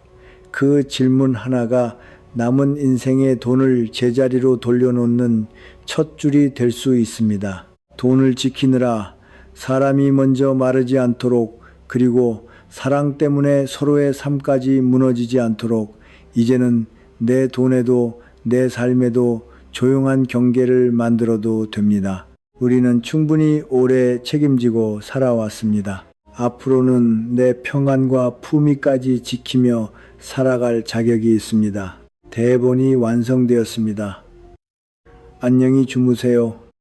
그 질문 하나가 남은 인생의 돈을 제자리로 돌려놓는 첫 줄이 될 수 있습니다. 돈을 지키느라 사람이 먼저 마르지 않도록, 그리고 사랑 때문에 서로의 삶까지 무너지지 않도록 이제는 내 돈에도 내 삶에도 조용한 경계를 만들어도 됩니다. 우리는 충분히 오래 책임지고 살아왔습니다. 앞으로는 내 평안과 품위까지 지키며 살아갈 자격이 있습니다. 대본이 완성되었습니다. 안녕히 주무세요.